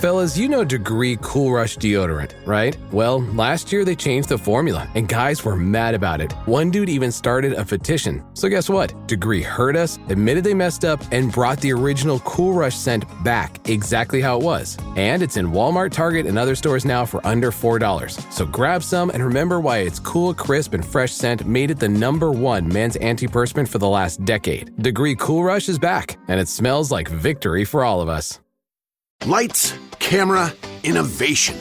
Fellas, you know Degree Cool Rush deodorant, right? Well, last year they changed the formula, and guys were mad about it. One dude even started a petition. So guess what? Degree heard us, admitted they messed up, and brought the original Cool Rush scent back exactly how it was. And it's in Walmart, Target, and other stores now for under $4. So grab some and remember why its cool, crisp, and fresh scent made it the #1 men's antiperspirant for the last decade. Degree Cool Rush is back, and it smells like victory for all of us. Lights, camera, innovation.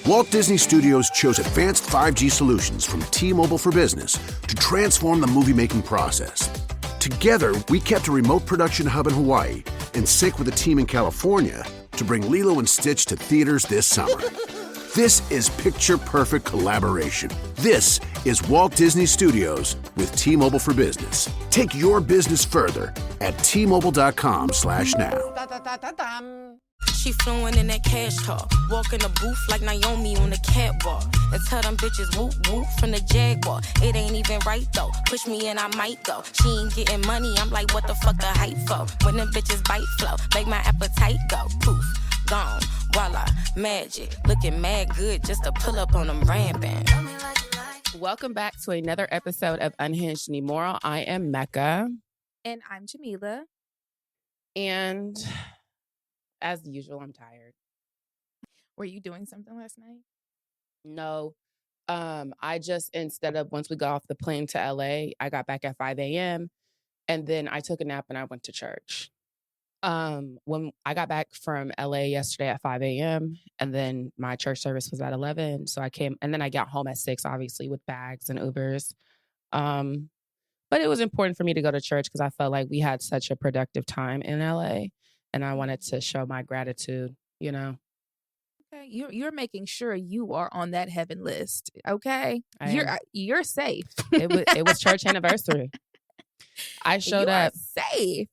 Walt Disney Studios chose advanced 5G solutions from T-Mobile for Business to transform the movie-making process. Together, we kept a remote production hub in Hawaii in sync with a team in California to bring Lilo and Stitch to theaters this summer. This is picture-perfect collaboration. This is Walt Disney Studios with T-Mobile for Business. Take your business further at T-Mobile.com/now. She fluent in that cash talk. Walk in the booth like Naomi on the catwalk. And tell them bitches whoop whoop from the Jaguar. It ain't even right though. Push me and I might go. She ain't getting money. I'm like, what the fuck the hype for? When them bitches bite flow, make my appetite go. Poof, gone, voila, magic. Looking mad good just to pull up on them rampant. Welcome back to another episode of Unhinged and Immoral. I am Mecca. And I'm Jamila. And as usual, I'm tired. Were you doing something last night? No. I just, instead of once we got off the plane to LA, I got back at 5 a.m. and then I took a nap and I went to church. When I got back from LA yesterday at 5 a.m. and then my church service was at 11. So I came and then I got home at 6, obviously with bags and Ubers. But it was important for me to go to church because I felt like we had such a productive time in LA. And I wanted to show my gratitude, you know. Okay, you're making sure you are on that heaven list. Okay, you're safe. It was church anniversary. I showed up safe.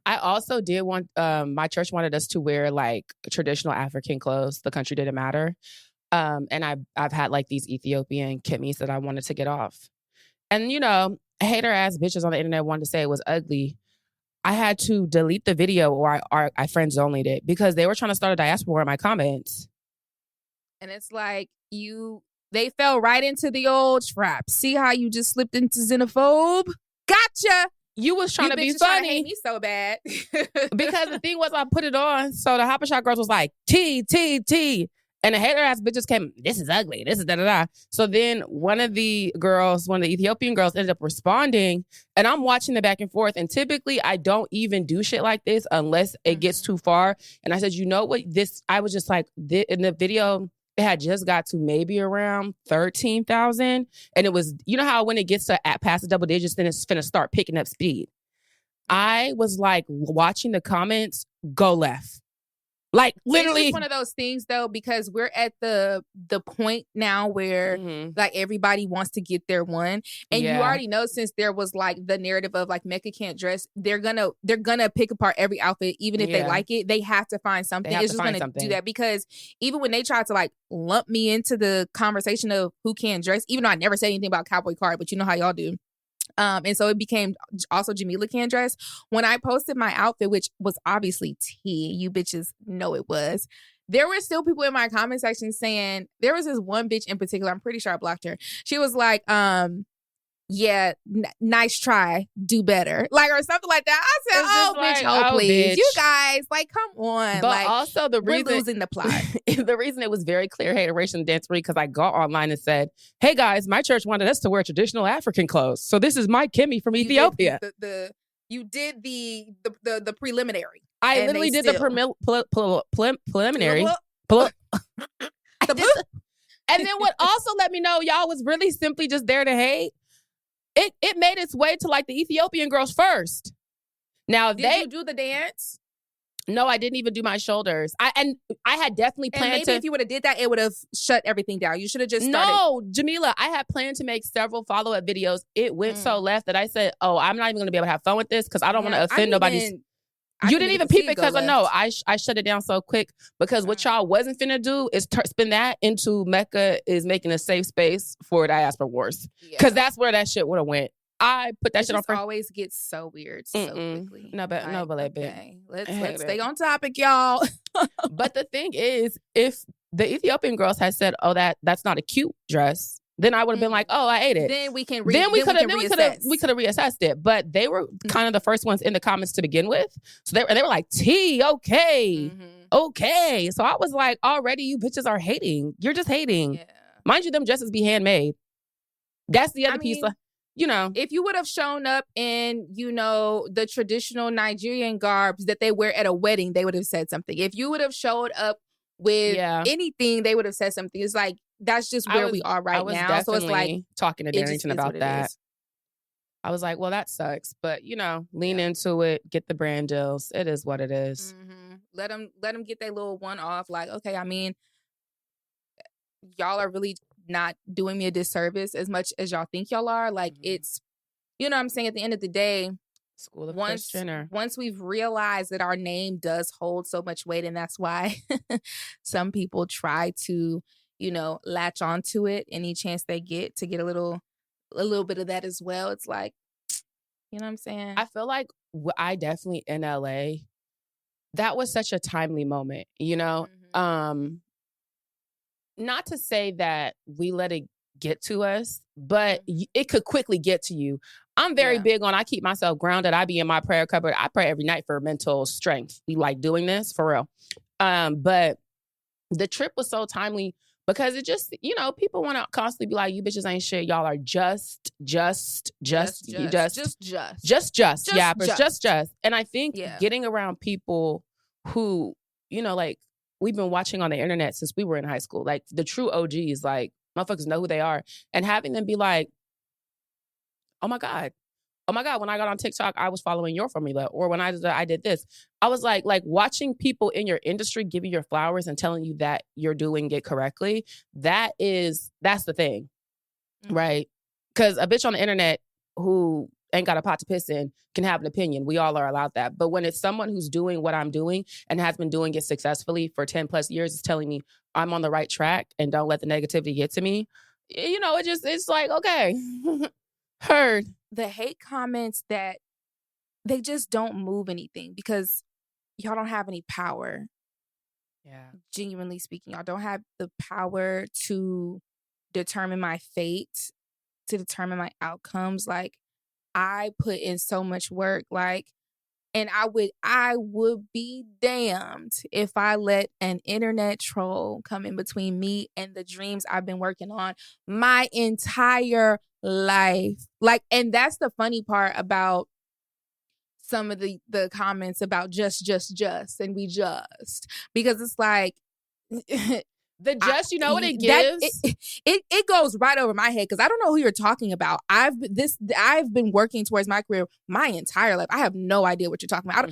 I also did want my church wanted us to wear like traditional African clothes. The country didn't matter, and I've had like these Ethiopian kitmies that I wanted to get off, and you know, hater ass bitches on the internet wanted to say it was ugly. I had to delete the video or I friend zoned it because they were trying to start a diaspora in my comments. And it's like they fell right into the old trap. See how you just slipped into xenophobe? Gotcha. You was trying to be funny. Trying to hate me so bad. Because the thing was I put it on. So the Hopper Shot girls was like, T. And the hater ass bitches came, this is ugly. This is da-da-da. So then one of the Ethiopian girls ended up responding. And I'm watching the back and forth. And typically I don't even do shit like this unless it gets too far. And I said, you know what? I was just like, in the video, it had just got to maybe around 13,000. And it was, you know how when it gets to past the double digits, then it's finna start picking up speed. I was like watching the comments go left. Like literally, it's one of those things though, because we're at the point now where like everybody wants to get their one, and you already know since there was like the narrative of like Mecca can't dress, they're gonna pick apart every outfit, even if they like it. They have to find something. It's just gonna do that because even when they tried to like lump me into the conversation of who can't dress, even though I never said anything about Cowboy Card, but you know how y'all do. And so it became also Jamila can't dress. When I posted my outfit, which was obviously tea, you bitches know it was, there were still people in my comment section saying, there was this one bitch in particular, I'm pretty sure I blocked her. She was like, nice try, do better. Like, or something like that. I said, bitch, please. Bitch. You guys, like, come on. But like, also we're losing the plot. The reason it was very clear hateration dance because I got online and said, hey guys, my church wanted us to wear traditional African clothes. So this is my Kimmy from Ethiopia. You did the preliminary. I literally did the preliminary. And then what also let me know y'all was really simply just there to hate. It made its way to like the Ethiopian girls first. Now did you do the dance? No, I didn't even do my shoulders. I had definitely planned maybe if you would have did that, it would have shut everything down. You should have just started. No, Jamila, I had planned to make several follow-up videos. It went so left that I said, I'm not even going to be able to have fun with this because I don't want to offend nobody. You didn't even peep it because I know I shut it down so quick because what y'all wasn't finna do is spin that into Mecca is making a safe space for diaspora wars because that's where that shit would have went. I put that shit on. Always gets so weird so quickly. No, but okay, let's stay on topic, y'all. But the thing is, if the Ethiopian girls had said, "Oh, that's not a cute dress," then I would have been like, "Oh, I ate it." Then we could have reassessed it. But they were kind of the first ones in the comments to begin with. So they were like, "T, okay, okay." So I was like, already you bitches are hating. You're just hating. Yeah. Mind you, them dresses be handmade. That's the other piece. If you would have shown up in, the traditional Nigerian garbs that they wear at a wedding, they would have said something. If you would have showed up with anything, they would have said something. It's like, that's just where we are right now. So it's like talking to Darrington about that. I was like, well, that sucks. But, lean into it, get the brand deals. It is what it is. Mm-hmm. Let them get their little one off. Like, okay, I mean, y'all are really not doing me a disservice as much as y'all think y'all are. Like, it's, what I'm saying? At the end of the day, School of once we've realized that our name does hold so much weight, and that's why some people try to, latch onto it any chance they get to get a little bit of that as well. It's like, you know what I'm saying? I feel like I definitely in LA, that was such a timely moment, not to say that we let it get to us, but it could quickly get to you. I'm very big on, I keep myself grounded. I be in my prayer cupboard. I pray every night for mental strength. We like doing this for real. But the trip was so timely because it just, people want to constantly be like, you bitches ain't shit. Y'all are just. And I think getting around people who, like, we've been watching on the internet since we were in high school, like the true OGs, like motherfuckers know who they are, and having them be like, oh my God, when I got on TikTok, I was following your formula, or when I did this. I was like watching people in your industry give you your flowers and telling you that you're doing it correctly. That's the thing, right? Because a bitch on the internet who ain't got a pot to piss in can have an opinion. We all are allowed that. But when it's someone who's doing what I'm doing and has been doing it successfully for 10 plus years, is telling me I'm on the right track and don't let the negativity get to me, it's like, okay, heard. The hate comments that they just don't move anything because y'all don't have any power. Yeah. Genuinely speaking, y'all don't have the power to determine my fate, to determine my outcomes. Like, I put in so much work, and I would be damned if I let an internet troll come in between me and the dreams I've been working on my entire life. And that's the funny part about some of the comments about just, and we just, because it's like, what it gives? It goes right over my head because I don't know who you're talking about. I've been working towards my career my entire life. I have no idea what you're talking about.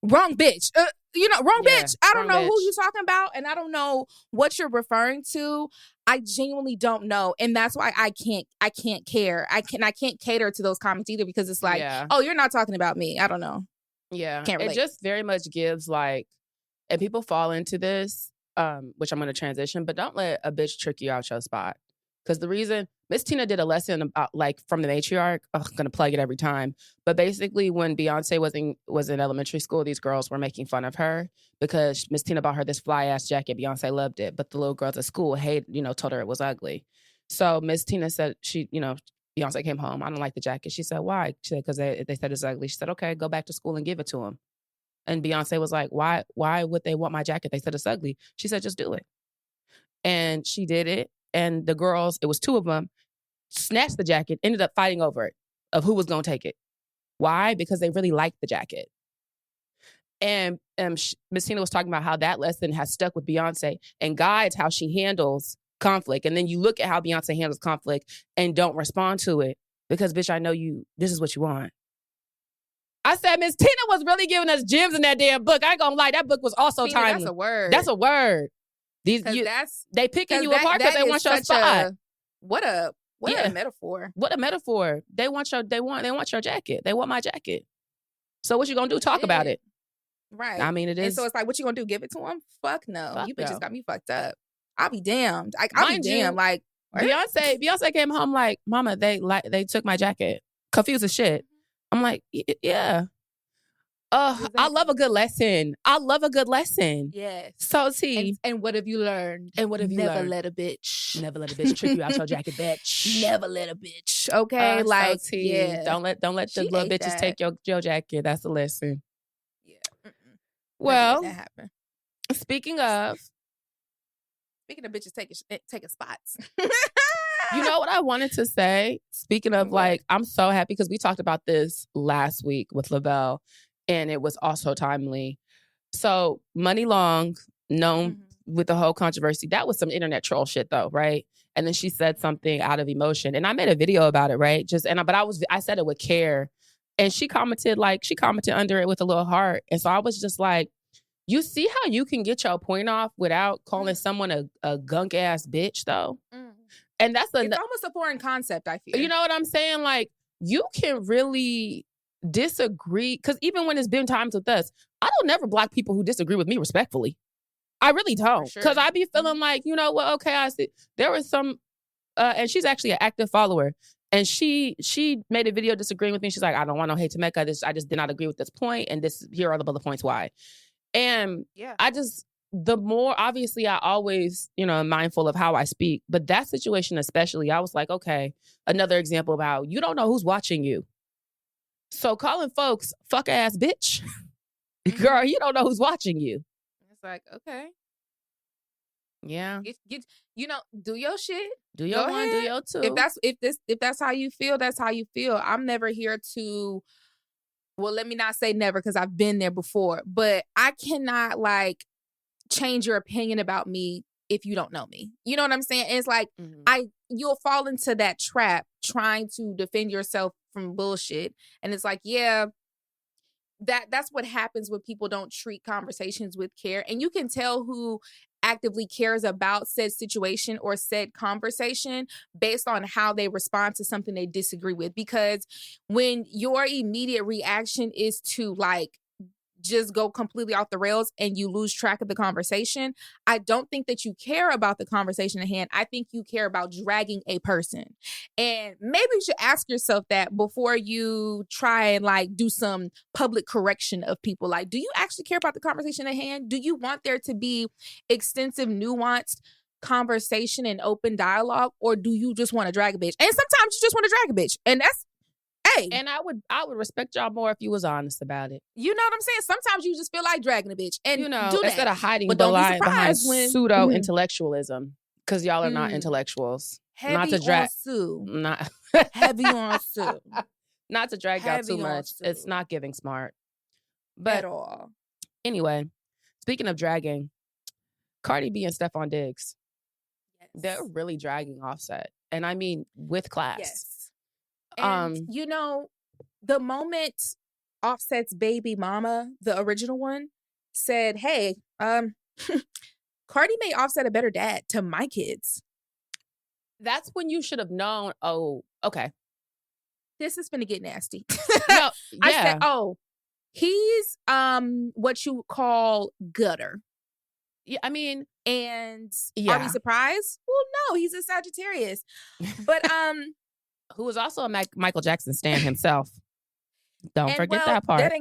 Wrong bitch. Bitch. I don't know who you're talking about, and I don't know what you're referring to. I genuinely don't know, and that's why I can't care. I can't cater to those comments either because it's like, oh, you're not talking about me. I don't know. Yeah, can't relate. It just very much gives and people fall into this. Which I'm going to transition, but don't let a bitch trick you out your spot. Because the reason Miss Tina did a lesson about from the matriarch, I'm going to plug it every time. But basically when Beyonce was in elementary school, these girls were making fun of her because Miss Tina bought her this fly ass jacket. Beyonce loved it, but the little girls at school told her it was ugly. So Miss Tina said Beyonce came home. I don't like the jacket. She said, why? She said, because they said it's ugly. She said, okay, go back to school and give it to him. And Beyonce was like, why would they want my jacket? They said it's ugly. She said, just do it. And she did it. And the girls, it was two of them, snatched the jacket, ended up fighting over it, of who was going to take it. Why? Because they really liked the jacket. And Miss Tina was talking about how that lesson has stuck with Beyonce and guides how she handles conflict. And then you look at how Beyonce handles conflict and don't respond to it because, bitch, I know this is what you want. I said, Miss Tina was really giving us gems in that damn book. I ain't gonna lie, that book was also timely. That's a word. That's a word. They picking you apart because they want your spot. What a metaphor. What a metaphor. They want your jacket. They want my jacket. So what you gonna do? Talk about it. Right. I mean, it is. And so it's like, what you gonna do? Give it to him? Fuck no. You bitches got me fucked up. I'll be damned. I'll be damned. Like Beyonce came home like, Mama, they took my jacket. Confused as shit. I'm like, yeah. I love a good lesson. Yes. So T. And what have you learned? And what have you Never learned? let a bitch. Never let a bitch trick you out your jacket, bitch. Never let a bitch. Okay, like so T. yeah. Don't let the She little ate bitches that. take your jacket. That's the lesson. Yeah. Well, that happen. Speaking of bitches taking spots. You know what I wanted to say? Speaking of like, I'm so happy because we talked about this last week with LaBelle and it was also timely. So Money Long, known with the whole controversy, that was some internet troll shit though, right? And then she said something out of emotion. And I made a video about it, right? I said it with care. And she commented under it with a little heart. And so I was just like, you see how you can get your point off without calling someone a gunk ass bitch though? And that's it's almost a foreign concept, I feel. You know what I'm saying? Like, you can really disagree. Because even when it's been times with us, I don't never block people who disagree with me respectfully. I really don't. Because I be feeling like, you know what? Okay, I see. There was some, and she's actually an active follower. And she made a video disagreeing with me. She's like, I don't want no hate to Mecca. I just did not agree with this point. And here are the bullet points why. And the more, obviously, I always, am mindful of how I speak. But that situation especially, I was like, okay, another example of how you don't know who's watching you. So calling folks, fuck ass bitch, girl, you don't know who's watching you. It's like, okay. Yeah. Get do your shit. Do your one, do your two. If that's how you feel, that's how you feel. I'm never here to, well, let me not say never because I've been there before. But I cannot change your opinion about me if you don't know me. You know what I'm saying? It's like you'll fall into that trap trying to defend yourself from bullshit. And it's like, yeah, that's what happens when people don't treat conversations with care. And you can tell who actively cares about said situation or said conversation based on how they respond to something they disagree with. Because when your immediate reaction is to just go completely off the rails and you lose track of the conversation, I don't think that you care about the conversation at hand. I think you care about dragging a person. And maybe you should ask yourself that before you try and do some public correction of people. Do you actually care about the conversation at hand? Do you want there to be extensive, nuanced conversation and open dialogue? Or do you just want to drag a bitch? And sometimes you just want to drag a bitch. And that's, hey. And I would respect y'all more if you was honest about it. You know what I'm saying? Sometimes you just feel like dragging a bitch. And do that. Instead of hiding behind pseudo-intellectualism. Because y'all are not intellectuals. Heavy not to on Sue. Not heavy on Sue. Not to drag y'all too much. Sue. It's not giving smart. But at all. Anyway, speaking of dragging, Cardi B and Stephon Diggs, they're really dragging Offset. And I mean with class. Yes. And, the moment Offset's baby mama, the original one, said, hey, Cardi made Offset a better dad to my kids. That's when you should have known, oh, okay. This is finna get nasty. No, yeah. I said, oh, he's what you call gutter. Yeah, I mean, and are we surprised? Well, no, he's a Sagittarius. But who was also a Michael Jackson stan himself. Don't forget that part. That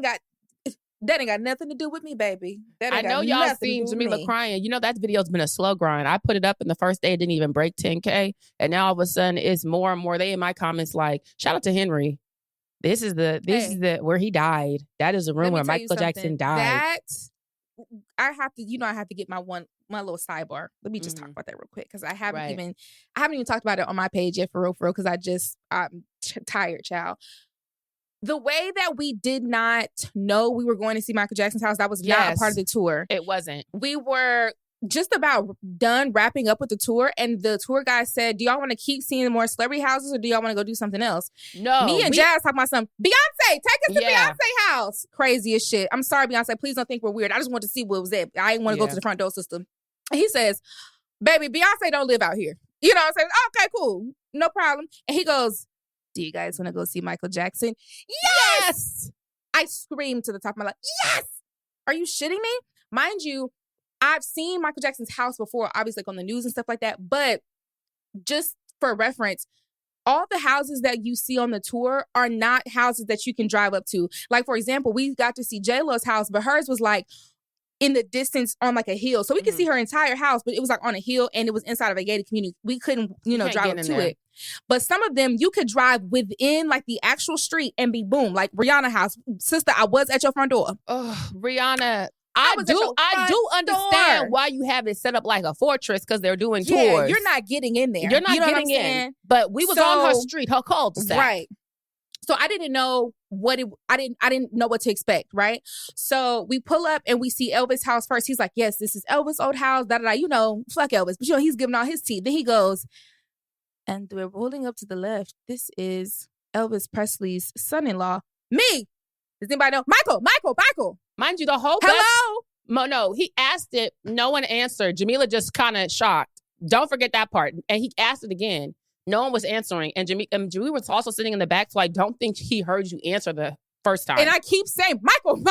ain't got nothing to do with me, baby. I know y'all seen Jamila crying. That video's been a slow grind. I put it up in the first day, it didn't even break 10K. And now all of a sudden it's more and more. They in my comments shout out to Henry. This is the where he died. That is a room where Michael Jackson died. I have to get my little sidebar. Let me just talk about that real quick because I haven't even talked about it on my page yet for real because I'm tired, child. The way that we did not know we were going to see Michael Jackson's house, that was not a part of the tour. It wasn't. We were just about done wrapping up with the tour, and the tour guy said, do y'all want to keep seeing more celebrity houses or do y'all want to go do something else? No. Me and Jazz talking about something. Beyonce, take us to Beyonce house. Crazy as shit. I'm sorry, Beyonce. Please don't think we're weird. I just want to see what was at. I didn't want to go to the front door system. And he says, baby, Beyonce don't live out here. You know what I'm saying? Okay, cool. No problem. And he goes, do you guys want to go see Michael Jackson? Yes! I screamed to the top of my lungs, yes! Are you shitting me? Mind you, I've seen Michael Jackson's house before, obviously on the news and stuff like that. But just for reference, all the houses that you see on the tour are not houses that you can drive up to. Like, for example, we got to see J-Lo's house, but hers was like in the distance on like a hill. So we could see her entire house, but it was like on a hill and it was inside of a gated community. We couldn't, drive up to it. But some of them you could drive within like the actual street and be boom. Like Rihanna house. Sister, I was at your front door. Oh, Rihanna. I do understand why you have it set up like a fortress because they're doing tours. You're not getting in there. You're not getting in. But we was on her street, her cul-de-sac. Right. So I didn't know I didn't know what to expect, right? So we pull up and we see Elvis' house first. He's like, yes, this is Elvis' old house, fuck Elvis. But he's giving all his tea. Then he goes, and we're rolling up to the left. This is Elvis Presley's son-in-law. Me! Does anybody know? Michael! Mind you, the whole hello? No, he asked it. No one answered. Jamila just kind of shocked. Don't forget that part. And he asked it again. No one was answering. And Jamila was also sitting in the back, so I don't think he heard you answer the first time. And I keep saying, Michael.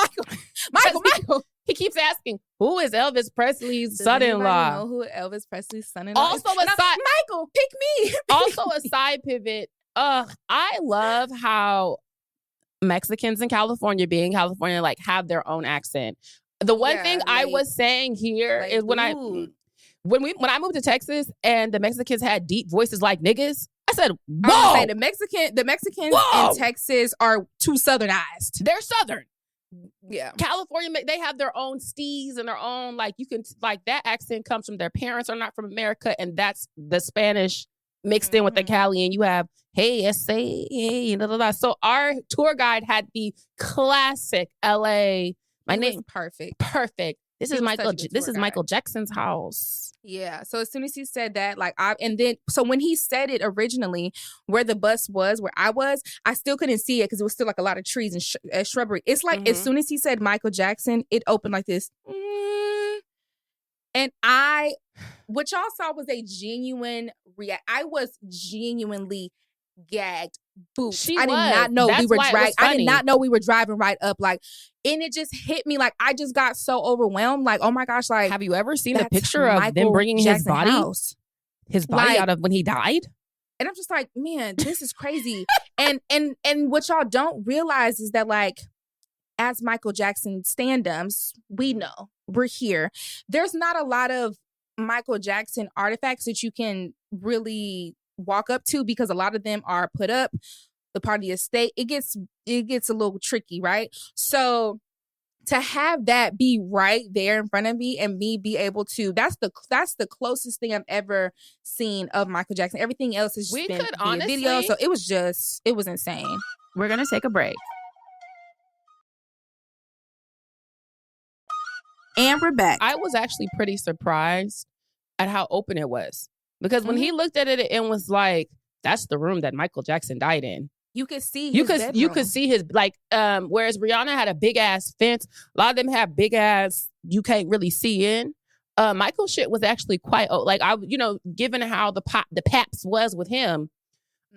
He keeps asking, who is Elvis Presley's Does son-in-law? Know who Elvis Presley's son-in-law is? Michael, pick me. Also a side pivot. I love how Mexicans in California, being California, like have their own accent. The one thing I was saying here is when I moved to Texas and the Mexicans had deep voices like niggas, I said, whoa! The Mexicans in Texas are too southernized. They're southern. Yeah. California, they have their own steez and their own, like, you can, like, that accent comes from their parents are not from America, and that's the Spanish mixed in with the Cali, and you have, hey, say, hey, blah, blah, blah. So our tour guide had the classic LA. My name, perfect. This is Michael Jackson's house. Yeah. So as soon as he said that, so when he said it originally, where the bus was, where I was, I still couldn't see it because it was still like a lot of trees and shrubbery. It's like as soon as he said Michael Jackson, it opened like this. And what y'all saw was a genuine I was genuinely gagged. Boots. I did not know we were driving. I did not know we were driving right up. Like, and it just hit me. Like, I just got so overwhelmed. Like, oh my gosh! Like, have you ever seen a picture of them bringing his body out of when he died? And I'm just like, man, this is crazy. and what y'all don't realize is that, like, as Michael Jackson stand-ups, we know we're here. There's not a lot of Michael Jackson artifacts that you can really walk up to because a lot of them are put up the part of the estate. It gets a little tricky, right? So to have that be right there in front of me and me be able to, that's the closest thing I've ever seen of Michael Jackson. Everything else is just been via video, so it was insane. We're gonna take a break. And we're back. I was actually pretty surprised at how open it was. Because when he looked at it and was like, that's the room that Michael Jackson died in. You could see you could see his, like, whereas Rihanna had a big ass fence, a lot of them have big ass, you can't really see in. Michael shit was actually quite, like, given how the Paps was with him,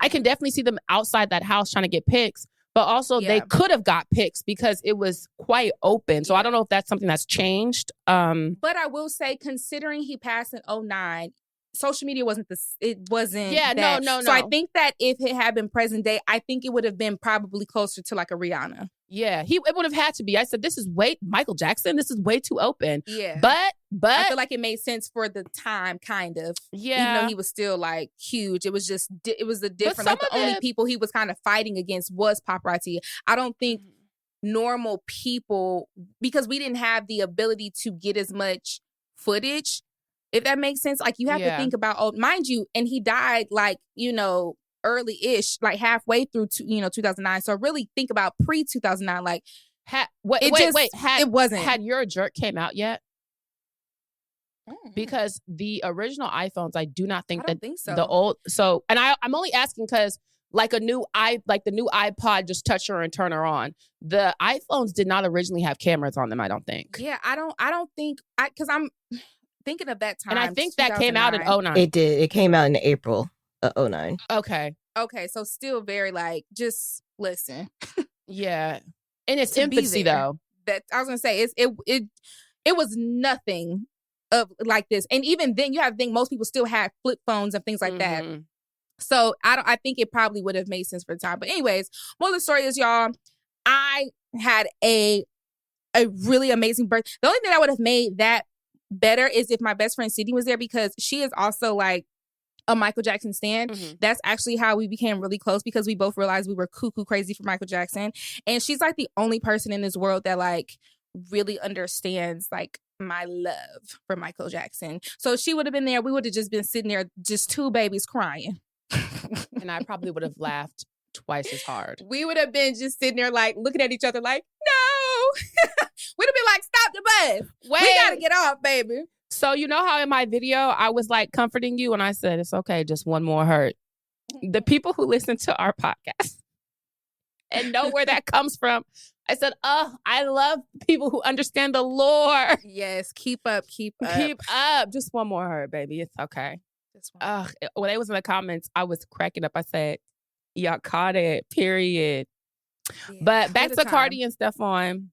I can definitely see them outside that house trying to get pics. But also they could have got pics because it was quite open. So I don't know if that's something that's changed. But I will say, considering he passed in 2009, social media wasn't. Yeah, that. No. So I think that if it had been present day, I think it would have been probably closer to like a Rihanna. Yeah, it would have had to be. I said, this is Michael Jackson. This is way too open. Yeah, but I feel like it made sense for the time, kind of. Yeah, even though he was still like huge, it was the different. Like the only people he was kind of fighting against was paparazzi. I don't think normal people, because we didn't have the ability to get as much footage. If that makes sense, like you have to think about, mind you, and he died like, early-ish, like halfway through, 2009. So really think about pre-2009, like, had Your Jerk came out yet? Because the original iPhones, I do not think so. The old, so, and I'm only asking because like the new iPod just touch her and turn her on. The iPhones did not originally have cameras on them, I don't think. Yeah, I don't think, because I'm thinking of that time. And I think that came out in 2009. It did. It came out in April of 2009. Okay, so still very like, just listen. Yeah. In its infancy though. That I was gonna say it was nothing of like this. And even then you have to think most people still had flip phones and things like that. So I think it probably would have made sense for the time. But anyways, moral of the story is, y'all, I had a really amazing birthday. The only thing that would have made that better is if my best friend Sydney was there, because she is also like a Michael Jackson stan. Mm-hmm. That's actually how we became really close, because we both realized we were cuckoo crazy for Michael Jackson. And she's like the only person in this world that like really understands like my love for Michael Jackson. So she would have been there. We would have just been sitting there, just two babies crying. And I probably would have laughed twice as hard. We would have been just sitting there like looking at each other like, no. We'd have been like, stop the bus. Wait. We got to get off, baby. So you know how in my video I was like comforting you and I said, it's okay, just one more hurt. The people who listen to our podcast and know where that comes from, I said, oh, I love people who understand the lore. Yes, keep up. Keep up. Just one more hurt, baby. It's okay. When they was in the comments, I was cracking up. I said, y'all caught it, period. Yeah, but back to Cardi and Stephon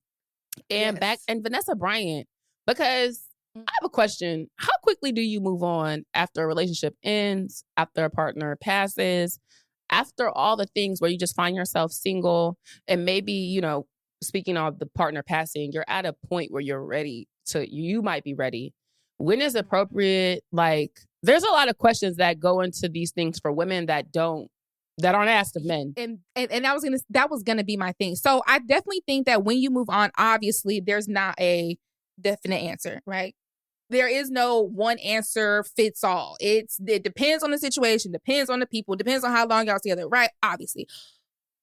and back and Vanessa Bryant, because I have a question. How quickly do you move on after a relationship ends, after a partner passes, after all the things where you just find yourself single, and maybe, you know, speaking of the partner passing, you're at a point where you might be ready. When is appropriate? Like, there's a lot of questions that go into these things for women that aren't asked of men. And that was gonna be my thing. So I definitely think that when you move on, obviously there's not a definite answer, right? There is no one answer fits all. It depends on the situation, depends on the people, depends on how long y'all together, right? Obviously.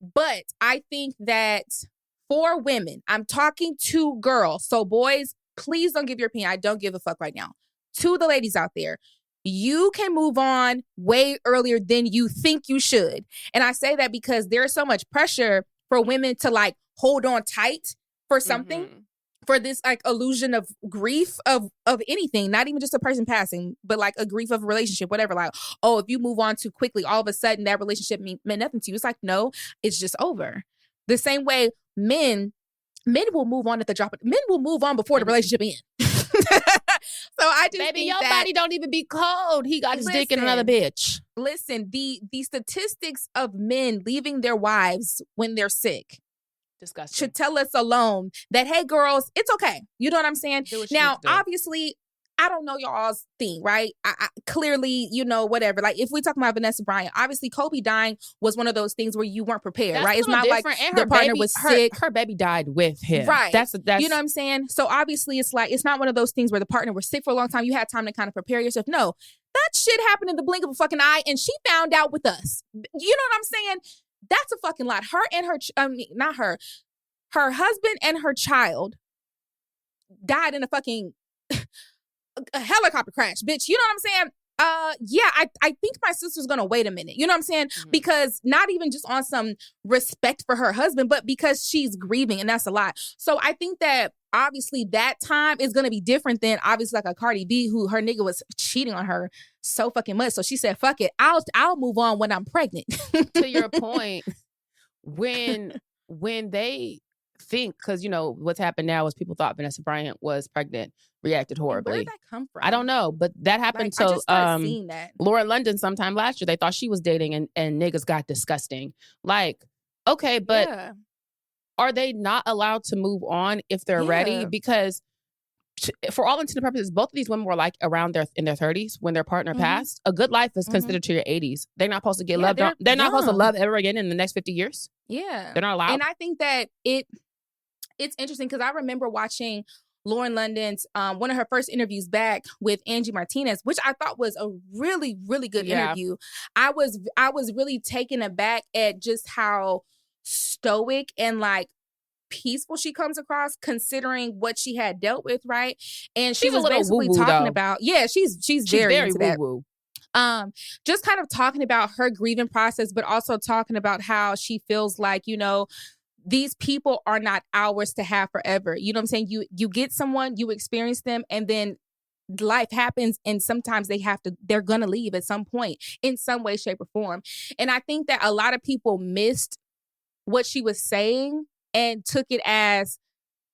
But I think that for women, I'm talking to girls. So boys, please don't give your opinion. I don't give a fuck right now. To the ladies out there, you can move on way earlier than you think you should. And I say that because there's so much pressure for women to like hold on tight for something, for this like illusion of grief of anything, not even just a person passing, but like a grief of a relationship, whatever. Like, oh, if you move on too quickly, all of a sudden that relationship meant nothing to you. It's like, no, it's just over. The same way men will move on at the drop of, men will move on before the relationship ends. So I just baby, think your body don't even be cold. He got his dick in another bitch. Listen, the statistics of men leaving their wives when they're sick, disgusting, should tell us alone that, hey, girls, it's okay. You know what I'm saying? Now, obviously, I don't know y'all's thing, right? I clearly, you know, whatever. Like, if we talk about Vanessa Bryant, obviously Kobe dying was one of those things where you weren't prepared, right? It's not like the partner was sick. Her baby died with him. Right. That's you know what I'm saying? So obviously it's like, it's not one of those things where the partner was sick for a long time. You had time to kind of prepare yourself. No, that shit happened in the blink of a fucking eye, and she found out with us. You know what I'm saying? That's a fucking lot. Her husband and her child died in a fucking a helicopter crash, bitch. You know what I'm saying? Yeah, I think my sister's gonna wait a minute. You know what I'm saying? Mm-hmm. Because not even just on some respect for her husband, but because she's grieving, and that's a lot. So I think that obviously that time is gonna be different than obviously like a Cardi B, who her nigga was cheating on her so fucking much. So she said, fuck it, I'll move on when I'm pregnant. To your point, when they think, because you know what's happened now is people thought Vanessa Bryant was pregnant, reacted horribly. Where did that come from? I don't know, but that happened to Lauren London sometime last year. They thought she was dating, and niggas got disgusting. Like, okay, but are they not allowed to move on if they're ready? Because for all intents and purposes, both of these women were like around in their 30s when their partner passed. A good life is considered to your 80s. They're not supposed to get loved. They're not supposed to love ever again in the next 50 years. Yeah. They're not allowed. And I think that it's interesting because I remember watching Lauren London's one of her first interviews back with Angie Martinez, which I thought was a really, really good interview. I was really taken aback at just how stoic and like peaceful she comes across, considering what she had dealt with, right? And she was basically talking about, she's very woo-woo. Just kind of talking about her grieving process, but also talking about how she feels like, you know, these people are not ours to have forever. You know what I'm saying? You get someone, you experience them, and then life happens, and sometimes they're gonna leave at some point in some way, shape, or form. And I think that a lot of people missed what she was saying and took it as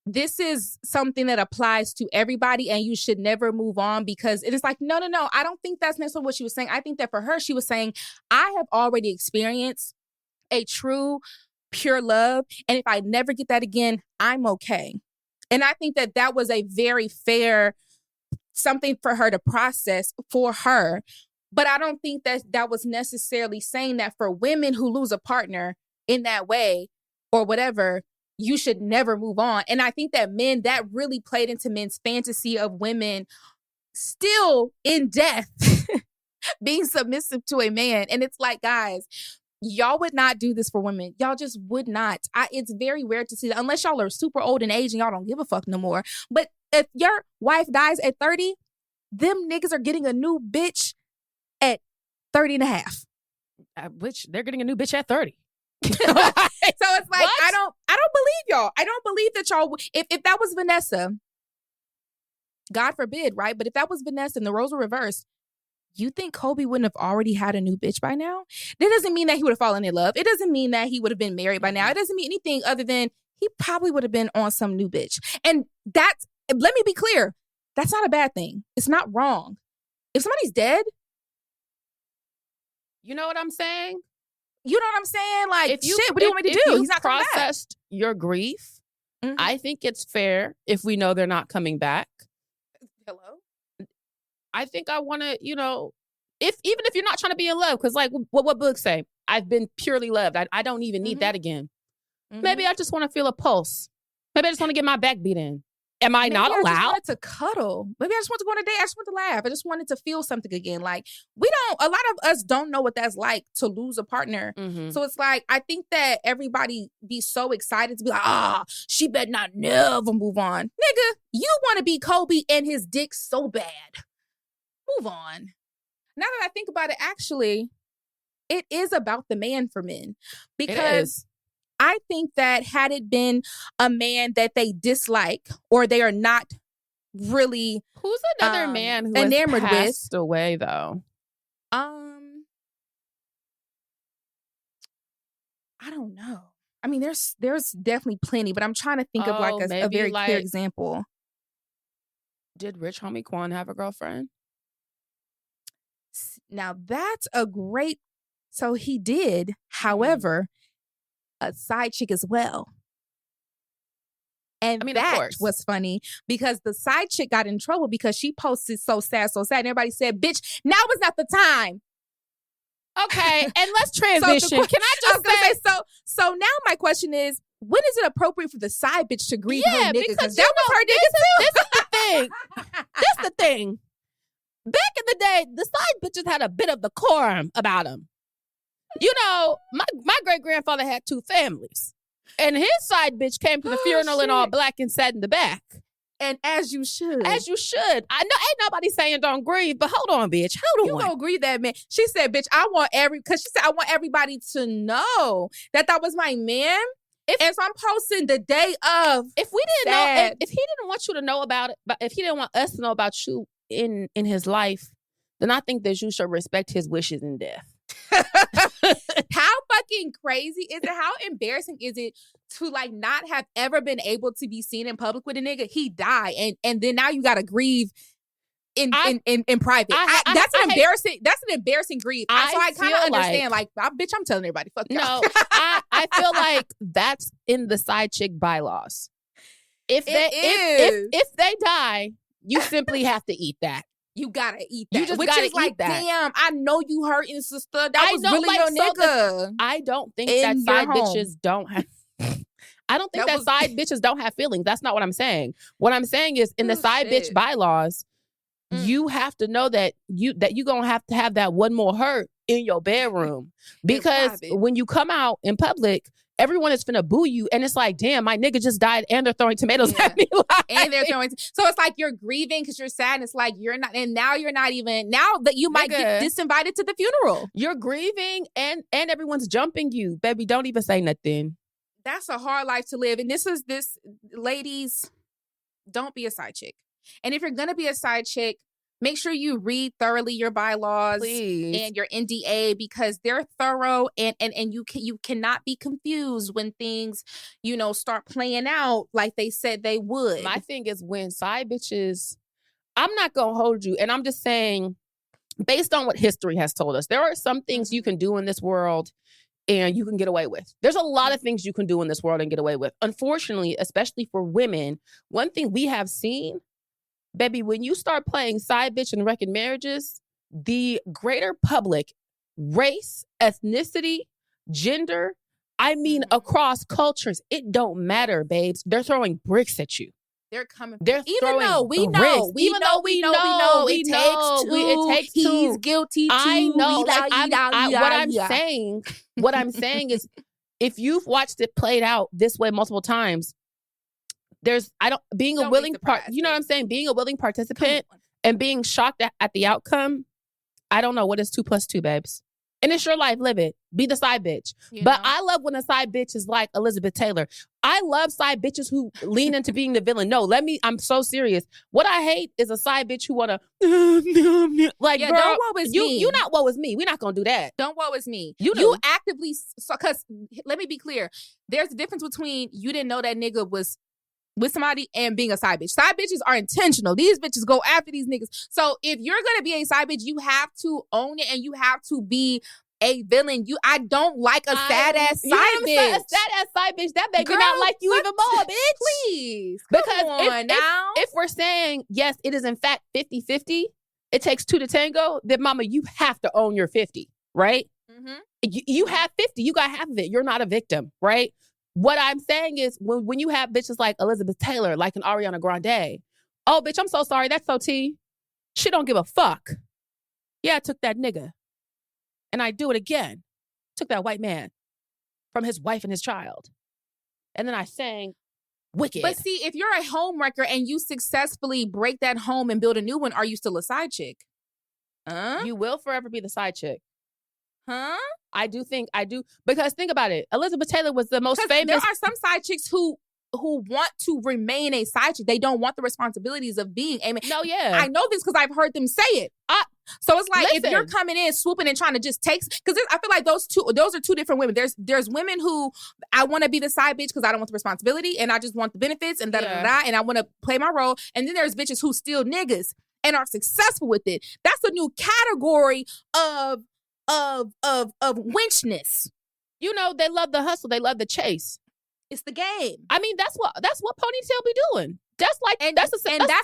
this is something that applies to everybody and you should never move on, because it is like, no. I don't think that's necessarily what she was saying. I think that for her, she was saying, I have already experienced a true, pure love. And if I never get that again, I'm okay. And I think that that was a very fair something for her to process for her. But I don't think that that was necessarily saying that for women who lose a partner in that way or whatever, you should never move on. And I think that men, that really played into men's fantasy of women still in death being submissive to a man. And it's like, guys, y'all would not do this for women. Y'all just would not. It's very rare to see that unless y'all are super old in age and y'all don't give a fuck no more. But if your wife dies at 30, them niggas are getting a new bitch at 30 and a half. Which they're getting a new bitch at 30. So it's like, what? I don't believe y'all. I don't believe that y'all, if that was Vanessa, God forbid, right? But if that was Vanessa and the roles were reversed, you think Kobe wouldn't have already had a new bitch by now? That doesn't mean that he would have fallen in love. It doesn't mean that he would have been married by now. It doesn't mean anything other than he probably would have been on some new bitch. And that's, let me be clear, that's not a bad thing. It's not wrong. If somebody's dead, you know what I'm saying? You know what I'm saying? Like, if you, shit, what do you want me to do? He's not coming back. If you processed your grief, I think it's fair if we know they're not coming back. Hello? I think I want to, even if you're not trying to be in love, because like what books say, I've been purely loved. I don't even need that again. Maybe I just want to feel a pulse. Maybe I just want to get my back beat in. Am I not allowed? I just wanted to cuddle. Maybe I just want to go on a date. I just want to laugh. I just wanted to feel something again. Like, a lot of us don't know what that's like to lose a partner. So it's like, I think that everybody be so excited to be like, she better not never move on. Nigga, you want to be Kobe and his dick so bad. Move on. Now that I think about it, actually, it is about the man for men. Because I think that had it been a man that they dislike or they are not really who's another man who enamored has passed away though? I don't know. I mean, there's definitely plenty, but I'm trying to think of like a very clear example. Did Rich Homie Quan have a girlfriend? Now that's a great. So he did, however, a side chick as well. And that was funny because the side chick got in trouble because she posted so sad. And everybody said, bitch, now is not the time. Okay, and let's transition. Can I just say? So now my question is, when is it appropriate for the side bitch to grieve her nigga? Because that was her nigga too. This is the thing. This is the thing. Back in the day, the side bitches had a bit of decorum about them. My great-grandfather had 2 families. And his side bitch came to the funeral in all black and sat in the back. And as you should. As you should. I know ain't nobody saying don't grieve, but hold on, bitch. Hold on. You gonna grieve that man. She said, bitch, I want everybody to know that was my man. And so I'm posting the day of. If we didn't know, if he didn't want you to know about it, but if he didn't want us to know about you in his life, then I think that you should respect his wishes in death. How fucking crazy is it? How embarrassing is it to like not have ever been able to be seen in public with a nigga? He died, and then now you gotta grieve in private. That's an embarrassing grief. So I kind of understand. Like, bitch, I'm telling everybody, fuck y'all. No, I feel like that's in the side chick bylaws. If they die, you simply have to eat that. You gotta eat that. You just gotta eat that. Damn, I know you hurting, sister. That was really your nigga. I don't think that side bitches don't have. I don't think that side bitches don't have feelings. That's not what I'm saying. What I'm saying is, in the side bitch bylaws, you have to know that you gonna have to have that one more hurt in your bedroom, because when you come out in public, everyone is finna boo you, and it's like, damn, my nigga just died, and they're throwing tomatoes at me. And they're throwing. So it's like you're grieving because you're sad, and it's like you're not, and now you're not even. Now that you might get disinvited to the funeral, you're grieving, and everyone's jumping you, baby. Don't even say nothing. That's a hard life to live, and this ladies, don't be a side chick. And if you're gonna be a side chick, make sure you read thoroughly your bylaws and your NDA, because they're thorough, and you cannot be confused when things, start playing out like they said they would. My thing is, when side bitches, I'm not going to hold you. And I'm just saying, based on what history has told us, there are some things you can do in this world and you can get away with. There's a lot of things you can do in this world and get away with. Unfortunately, especially for women, one thing we have seen, baby, when you start playing side bitch and wrecking marriages, the greater public, race, ethnicity, gender, across cultures, it don't matter, babes. They're throwing bricks at you. They're coming. They're even though we bricks. know, it takes two. He's guilty too. I know. What I'm saying is, if you've watched it played out this way multiple times, being a willing participant and being shocked at the outcome. I don't know what is 2 + 2, babes. And it's your life. Live it. Be the side bitch. I love when a side bitch is like Elizabeth Taylor. I love side bitches who lean into being the villain. No, I'm so serious. What I hate is a side bitch who want to, like, girl, don't woe is me. You not woe is me. We're not going to do that. Don't woe is me. You actively, because let me be clear. There's a difference between you didn't know that nigga was with somebody and being a side bitch. Side bitches are intentional. These bitches go after these niggas. So if you're going to be a side bitch, you have to own it and you have to be a villain. I don't like a sad ass side bitch. A sad ass side bitch. That baby not like you even more, bitch. Please. Because if we're saying, yes, it is in fact 50-50, it takes 2 to tango, then mama, you have to own your 50, right? Mm-hmm. You have 50. You got half of it. You're not a victim, right? What I'm saying is, when you have bitches like Elizabeth Taylor, like an Ariana Grande, oh, bitch, I'm so sorry. That's so T. She don't give a fuck. Yeah, I took that nigga. And I do it again. Took that white man from his wife and his child. And then I sang Wicked. But see, if you're a home wrecker and you successfully break that home and build a new one, are you still a side chick? You will forever be the side chick. Huh? I do. Because think about it. Elizabeth Taylor was the most famous. There are some side chicks who want to remain a side chick. They don't want the responsibilities of being a man. No, yeah. I know this because I've heard them say it. So it's like, listen, if you're coming in swooping and trying to just take, because I feel like those are two different women. There's women who I want to be the side bitch because I don't want the responsibility and I just want the benefits and and I want to play my role. And then there's bitches who steal niggas and are successful with it. That's a new category of winchness. They love the hustle. They love the chase. It's the game. I mean, that's what Ponytail be doing. That's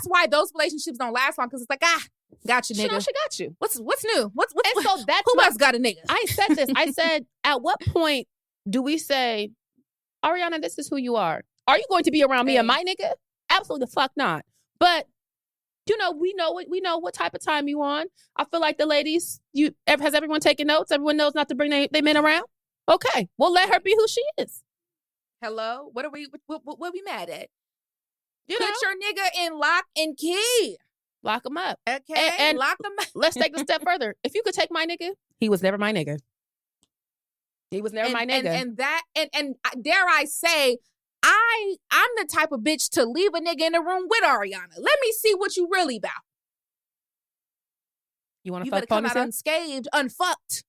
why those relationships don't last long, because it's like, got you, nigga. She got you. What's new? Who else got a nigga? I said this. I said, at what point do we say, Ariana, this is who you are? Are you going to be around me and my nigga? Absolutely the fuck not. But we know what type of time you on. I feel like the ladies, has everyone taken notes? Everyone knows not to bring their men around? Okay. Well, let her be who she is. Hello? What are we mad at? Put your nigga in lock and key. Lock him up. Okay. And lock him up. Let's take it a step further. If you could take my nigga, he was never my nigga. He was never my nigga. And dare I say, I'm the type of bitch to leave a nigga in the room with Ariana. Let me see what you really about. You want to fuck? You better come out unscathed, unfucked.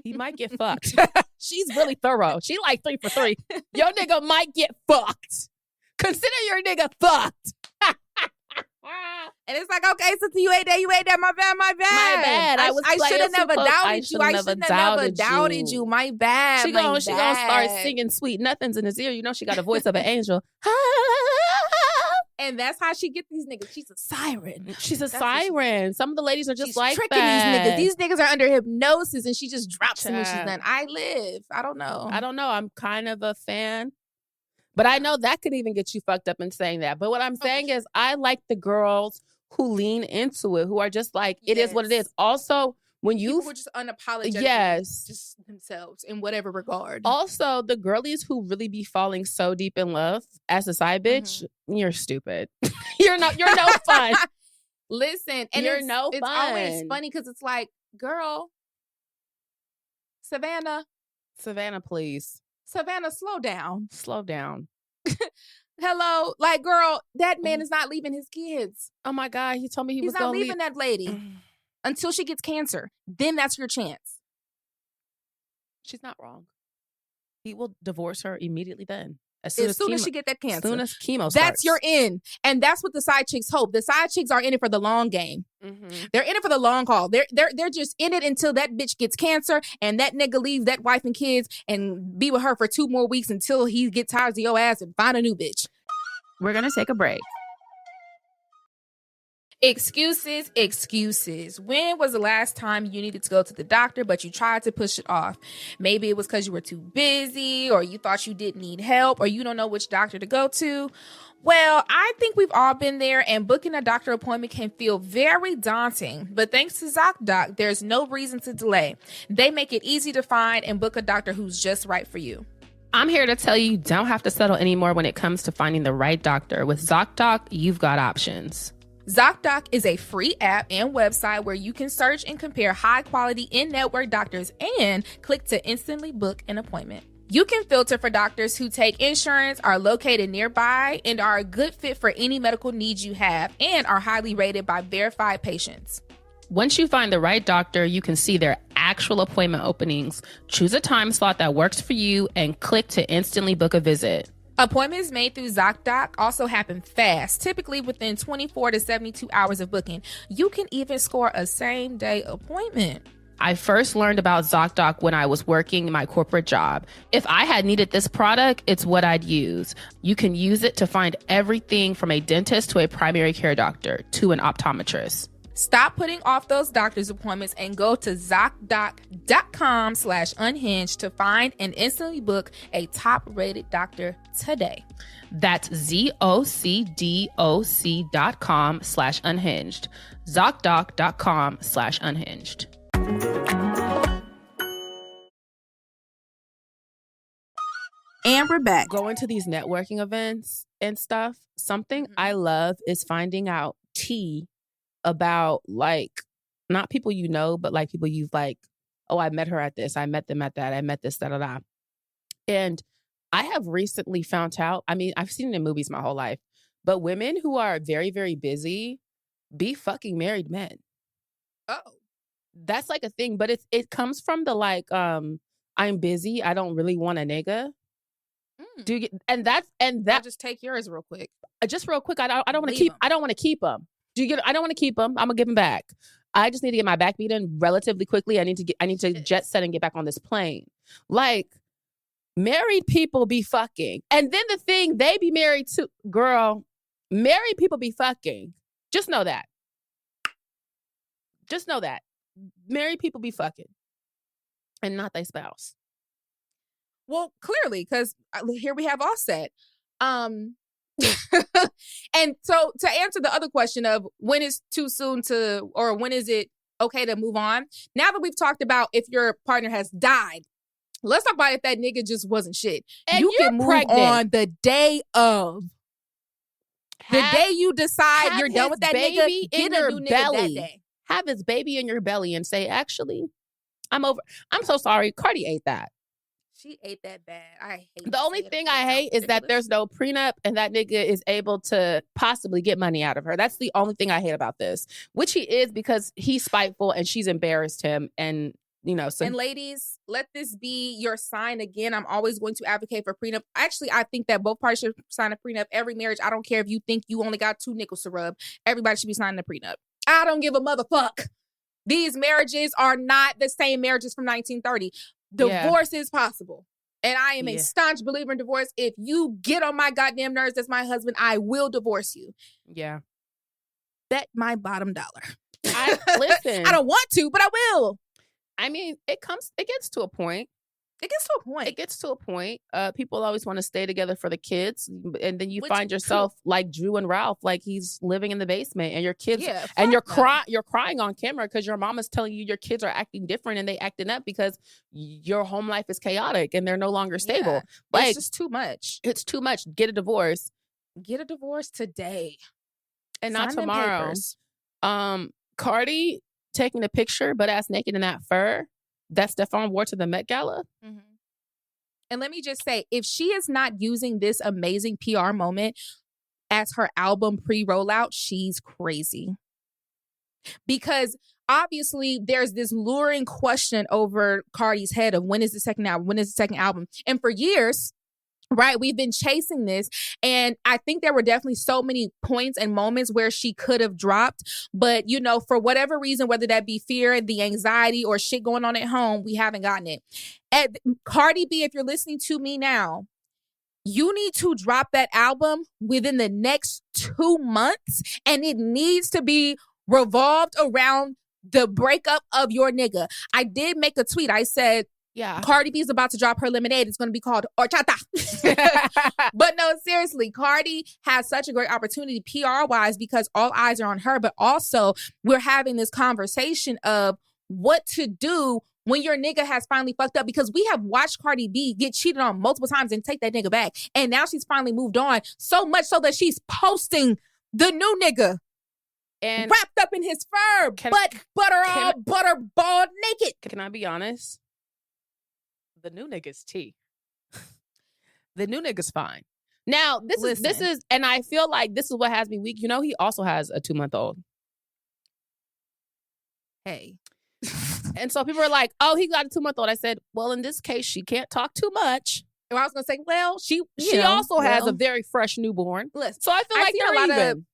He might get fucked. She's really thorough. She like 3 for 3. Your nigga might get fucked. Consider your nigga fucked. And it's like, okay, since you ain't there, my bad. My bad. I should have never doubted you. I should have never doubted you. My bad. She gonna start singing sweet nothings in his ear. She got a voice of an angel. And that's how she get these niggas. She's a siren. She's a siren. Some of the ladies are just like tricking that. these niggas. These niggas are under hypnosis, and she just drops them when she's done. I live. I don't know. I'm kind of a fan. But I know that could even get you fucked up in saying that. But what I'm saying is, I like the girls who lean into it, who are just like, it is what it is. Also, when you were just unapologetic, just themselves in whatever regard. Also, the girlies who really be falling so deep in love as a side bitch, you're stupid. you're no fun. Listen, and it's always funny because it's like, girl, Savannah, please. Savannah, slow down. Slow down. Hello, like, girl, that man is not leaving his kids. Oh my God, he told me he He's was not going to leaving that lady until she gets cancer. Then that's your chance. She's not wrong. He will divorce her immediately then. As soon as she get that cancer. As soon as chemo starts. That's your end. And that's what the side chicks hope. The side chicks are in it for the long game. Mm-hmm. They're in it for the long haul. They're just in it until that bitch gets cancer and that nigga leaves that wife and kids and be with her for 2 more weeks until he gets tired of your ass and find a new bitch. We're going to take a break. Excuses. When was the last time you needed to go to the doctor, but you tried to push it off? Maybe it was because you were too busy, or you thought you didn't need help, or you don't know which doctor to go to. Well, I think we've all been there, and booking a doctor appointment can feel very daunting. But thanks to ZocDoc, there's no reason to delay. They make it easy to find and book a doctor who's just right for you. I'm here to tell you don't have to settle anymore when it comes to finding the right doctor. With ZocDoc, you've got options. ZocDoc is a free app and website where you can search and compare high-quality in-network doctors and click to instantly book an appointment. You can filter for doctors who take insurance, are located nearby, and are a good fit for any medical needs you have, and are highly rated by verified patients. Once you find the right doctor, you can see their actual appointment openings, choose a time slot that works for you, and click to instantly book a visit. Appointments made through ZocDoc also happen fast, typically within 24 to 72 hours of booking. You can even score a same-day appointment. I first learned about ZocDoc when I was working my corporate job. If I had needed this product, it's what I'd use. You can use it to find everything from a dentist to a primary care doctor to an optometrist. Stop putting off those doctor's appointments and go to ZocDoc.com/unhinged to find and instantly book a top-rated doctor today. That's ZocDoc.com/unhinged. ZocDoc.com/unhinged. And we're back. Going to these networking events and stuff, something I love is finding out tea about, like, not people you know, but like people you've like, oh, I met her at this, I met them at that, I met this, da-da-da. And I have recently found out, I mean, I've seen it in movies my whole life, but women who are very, very busy be fucking married men. Oh. That's like a thing, but it comes from the like, I'm busy, I don't really want a nigga. Do you get, and that I'll just take yours real quick. Just real quick, I don't want to keep, I don't want to keep them. Do you get? I don't want to keep them. I'm gonna give them back. I just need to get my back beaten relatively quickly. I need to jet set and get back on this plane. Like, married people be fucking, and then the thing they be married to. Girl, married people be fucking. Just know that. Just know that married people be fucking, and not their spouse. Well, clearly, because here we have Offset. And so to answer the other question of when is too soon to, or when is it okay to move on? Now that we've talked about if your partner has died, let's talk about if that nigga just wasn't shit. And you can move pregnant on the day of. The day you decide you're done with that nigga, get a new nigga that day. Have his baby in your belly and say, actually, I'm over. I'm so sorry. Cardi ate that. She ate that bad. I hate the only thing I hate is that there's no prenup and that nigga is able to possibly get money out of her. That's the only thing I hate about this, which he is because he's spiteful and she's embarrassed him. And, you know, so. And ladies, let this be your sign again. I'm always going to advocate for prenup. Actually, I think that both parties should sign a prenup. Every marriage, I don't care if you think you only got 2 nickels to rub. Everybody should be signing a prenup. I don't give a motherfuck. These marriages are not the same marriages from 1930. Divorce is possible. And I am a staunch believer in divorce. If you get on my goddamn nerves as my husband, I will divorce you. Yeah. Bet my bottom dollar. Listen. I don't want to, but I will. I mean, it gets to a point. It gets to a point. People always want to stay together for the kids. And then you find yourself like Drew and Ralph, like he's living in the basement and your kids, and you're crying on camera because your mom is telling you your kids are acting different and they acting up because your home life is chaotic and they're no longer stable. Yeah. Like, it's just too much. It's too much. Get a divorce. Get a divorce today. And not tomorrow. Cardi taking a picture butt ass naked in that fur that Stefan wore to the Met Gala. Mm-hmm. And let me just say, if she is not using this amazing PR moment as her album pre-rollout, she's crazy. Because obviously there's this luring question over Cardi's head of when is the second album? When is the second album? And for years, right, we've been chasing this. And I think there were definitely so many points and moments where she could have dropped. But, you know, for whatever reason, whether that be fear, the anxiety, or shit going on at home, we haven't gotten it. Cardi B, if you're listening to me now, you need to drop that album within the next 2 months. And it needs to be revolved around the breakup of your nigga. I did make a tweet. I said, yeah, Cardi B is about to drop her Lemonade. It's going to be called Horchata. But no, seriously, Cardi has such a great opportunity PR-wise because all eyes are on her. But also, we're having this conversation of what to do when your nigga has finally fucked up, because we have watched Cardi B get cheated on multiple times and take that nigga back. And now she's finally moved on, so much so that she's posting the new nigga and wrapped up in his fur, butterball naked. Can I be honest? The new nigga's tea. The new nigga's fine. Now, this is, and I feel like this is what has me weak. You know, he also has a 2-month-old. Hey. And so people are like, oh, he got a 2-month-old. I said, well, in this case, she can't talk too much. And I was going to say, well, she also has a very fresh newborn. Listen, so I feel like they're even.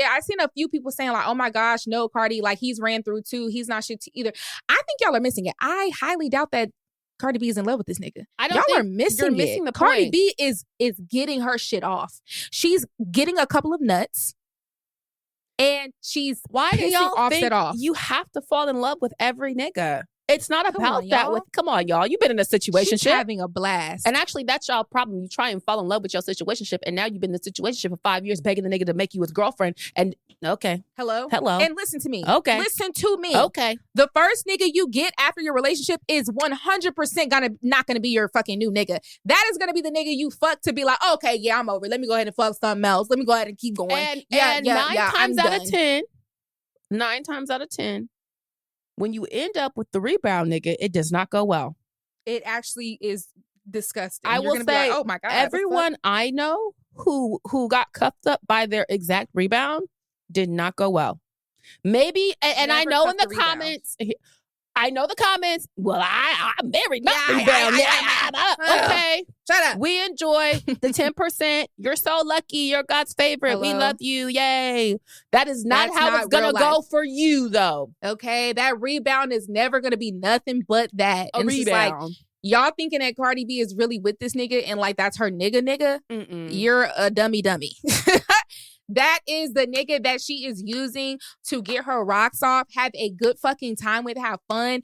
I've seen a few people saying like, oh my gosh, no, Cardi, like he's ran through too. He's not shit either. I think y'all are missing it. I highly doubt that Cardi B is in love with this nigga. Y'all are missing it. Missing the Cardi point. B is getting her shit off. She's getting a couple of nuts. And she's why do y'all Offset think off. You have to fall in love with every nigga? It's not Come about on, that. y'all. Come on, y'all. You've been in a situationship. She's having a blast. And actually, that's y'all problem. You try and fall in love with your situationship, and now you've been in the situationship for 5 years, begging the nigga to make you his girlfriend. And okay. Hello? And listen to me. Okay. Listen to me. Okay. The first nigga you get after your relationship is 100% not gonna be your fucking new nigga. That is gonna be the nigga you fuck to be like, okay, yeah, I'm over. Let me go ahead and fuck something else. Let me go ahead and keep going. And 9 times out of 10, when you end up with the rebound nigga, it does not go well. It actually is disgusting. I will say, like, oh my God, everyone I know who got cuffed up by their exact rebound did not go well. Maybe, and I know in the comments, I know the comments. Well, I'm married, not rebound. Okay, shut up. We enjoy the 10%. You're so lucky. You're God's favorite. Hello? We love you. Yay. That's how it's gonna go for you, though. Okay, that rebound is never gonna be nothing but that. A rebound. It's like, y'all thinking that Cardi B is really with this nigga and like that's her nigga. Mm-mm. You're a dummy. That is the nigga that she is using to get her rocks off, have a good fucking time with, have fun,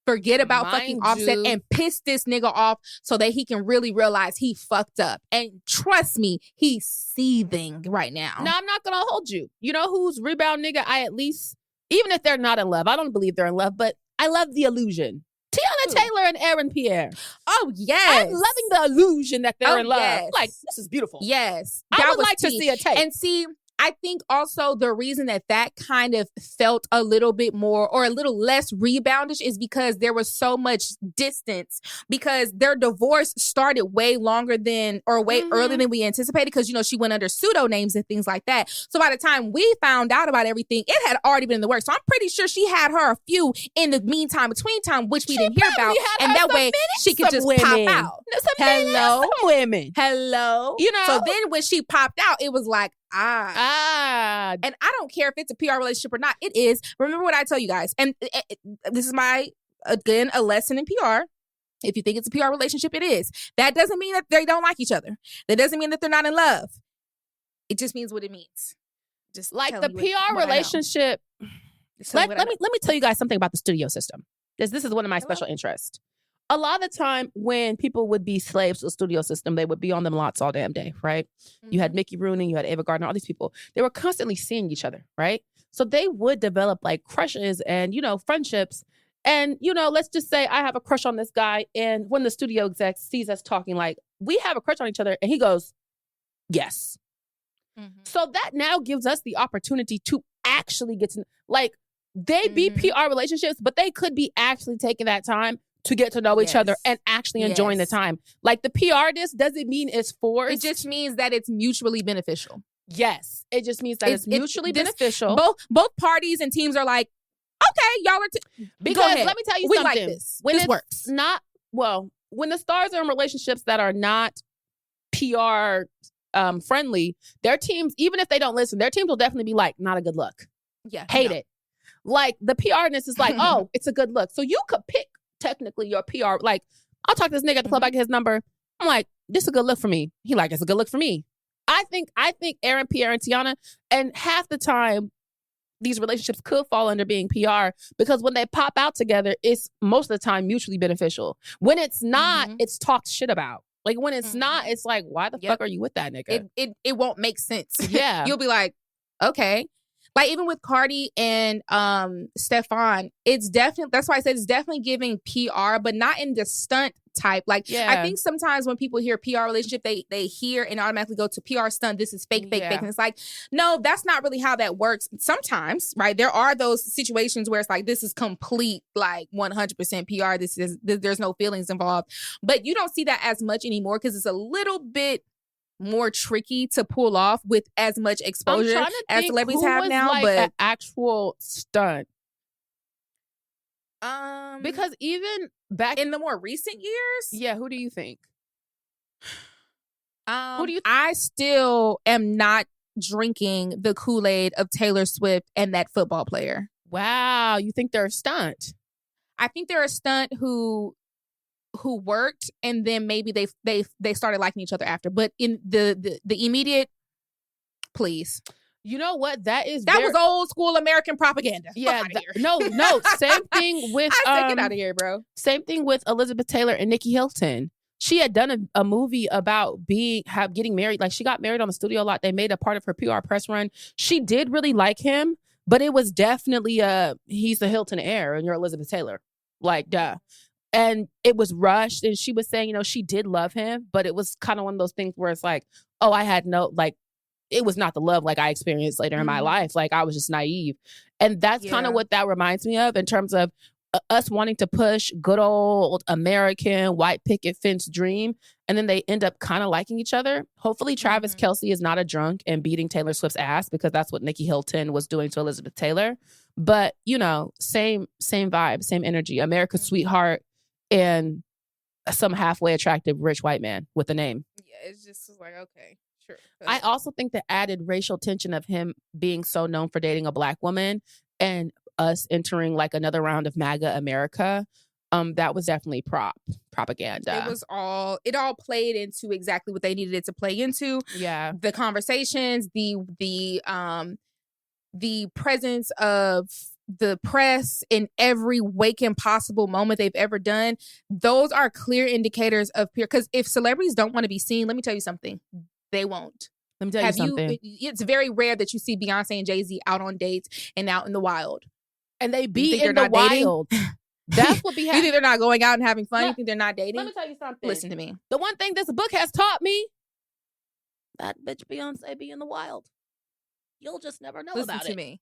forget about fucking Offset, and piss this nigga off so that he can really realize he fucked up. And trust me, he's seething right now. No, I'm not gonna hold you. You know who's rebound nigga? I at least, even if they're not in love, I don't believe they're in love, but I love the illusion. Tiana Taylor and Aaron Pierre. Oh, yes. I'm loving the illusion that they're in love. Yes. Like, this is beautiful. Yes. I would like to see a tape. And see, I think also the reason that kind of felt a little bit more or a little less reboundish is because there was so much distance, because their divorce started way longer than or way earlier than we anticipated, because, you know, she went under pseudo names and things like that. So by the time we found out about everything, it had already been in the works. So I'm pretty sure she had her a few in the between time, which we didn't hear about. And that way she could just pop out. Hello. Some women. Hello. You know. So then when she popped out, it was like, and I don't care if it's a PR relationship or not. It is. Remember what I tell you guys. And this is again, a lesson in PR. If you think it's a PR relationship, it is. That doesn't mean that they don't like each other. That doesn't mean that they're not in love. It just means what it means. Just like the PR relationship. Let me tell you guys something about the studio system. This is one of my special interests. A lot of the time when people would be slaves to the studio system, they would be on them lots all damn day, right? Mm-hmm. You had Mickey Rooney, you had Ava Gardner, all these people. They were constantly seeing each other, right? So they would develop like crushes and, you know, friendships. And, you know, let's just say I have a crush on this guy. And when the studio exec sees us talking, like, we have a crush on each other. And he goes, yes. Mm-hmm. So that now gives us the opportunity to actually get to, like, they be PR relationships, but they could be actually taking that time to get to know each other and actually enjoying the time. Like the PR-ness doesn't mean it's forced. It just means that it's mutually beneficial. Yes. It just means that it's mutually beneficial. Both parties and teams are like, okay, y'all are because let me tell you something. Like this. When this works. When the stars are in relationships that are not PR friendly, their teams, even if they don't listen, their teams will definitely be like, not a good look. Yeah. Hate it. Like the PR-ness is like, oh, it's a good look. So you could pick technically your PR. Like, I'll talk to this nigga at the club, I get his number. I'm like, this is a good look for me. He like, it's a good look for me. I think Aaron, Pierre, and Tiana, and half the time, these relationships could fall under being PR because when they pop out together, it's most of the time mutually beneficial. When it's not, it's talked shit about. Like when it's not, it's like, why the fuck are you with that nigga? It won't make sense. Yeah. You'll be like, okay. Like even with Cardi and Stefan, it's definitely, that's why I said it's definitely giving PR, but not in the stunt type. Like I think sometimes when people hear PR relationship, they hear and automatically go to PR stunt. This is fake. And it's like, no, that's not really how that works. Sometimes, right? There are those situations where it's like, this is complete, like 100% PR. There's no feelings involved, but you don't see that as much anymore because it's a little bit more tricky to pull off with as much exposure as celebrities have now. Like but an actual stunt. Because even back in the more recent years, who do you think? Who do you? I still am not drinking the Kool-Aid of Taylor Swift and that football player. Wow, you think they're a stunt? I think they're a stunt who worked and then maybe they started liking each other after. But in the immediate, please. You know what? That was old school American propaganda. Yeah. No. Same thing with get out of here, bro. Same thing with Elizabeth Taylor and Nikki Hilton. She had done a movie about getting married. Like she got married on the studio lot. They made a part of her PR press run. She did really like him, but it was definitely he's the Hilton heir and you're Elizabeth Taylor. Like, duh. And it was rushed. And she was saying, she did love him, but it was kind of one of those things where it's like, oh, I had it was not the love like I experienced later in my life. Like I was just naive. And that's kind of what that reminds me of in terms of us wanting to push good old American white picket fence dream. And then they end up kind of liking each other. Hopefully Travis Kelce is not a drunk and beating Taylor Swift's ass because that's what Nikki Hilton was doing to Elizabeth Taylor. But, same vibe, same energy. America's sweetheart and some halfway attractive rich white man with a name. Yeah, it's just like, okay. Sure. I also think the added racial tension of him being so known for dating a black woman and us entering like another round of MAGA America, that was definitely propaganda. It all played into exactly what they needed it to play into. Yeah. The conversations, the presence of the press in every waking possible moment they've ever done. Those are clear indicators of peer. Because if celebrities don't want to be seen, let me tell you something. They won't. Let me tell you something. It's very rare that you see Beyonce and Jay-Z out on dates and out in the wild. And they be in the wild. That's what be happening. You think they're not going out and having fun? You think they're not dating? Let me tell you something. Listen to me. The one thing this book has taught me, that bitch Beyonce be in the wild. You'll just never know about it. Listen to me.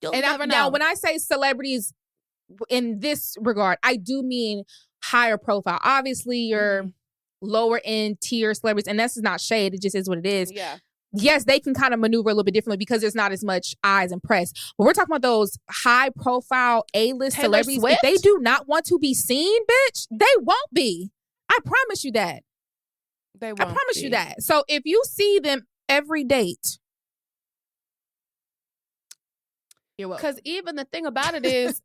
You'll never know. Now, when I say celebrities in this regard, I do mean higher profile. Obviously, you're lower end tier celebrities, and this is not shade. It just is what it is. Yeah. Yes, they can kind of maneuver a little bit differently because there's not as much eyes and press. But we're talking about those high profile A-list celebrities. Swift? If they do not want to be seen, bitch, they won't be. I promise you that. They won't. I promise you that. So if you see them every date, you're welcome. Because even the thing about it is,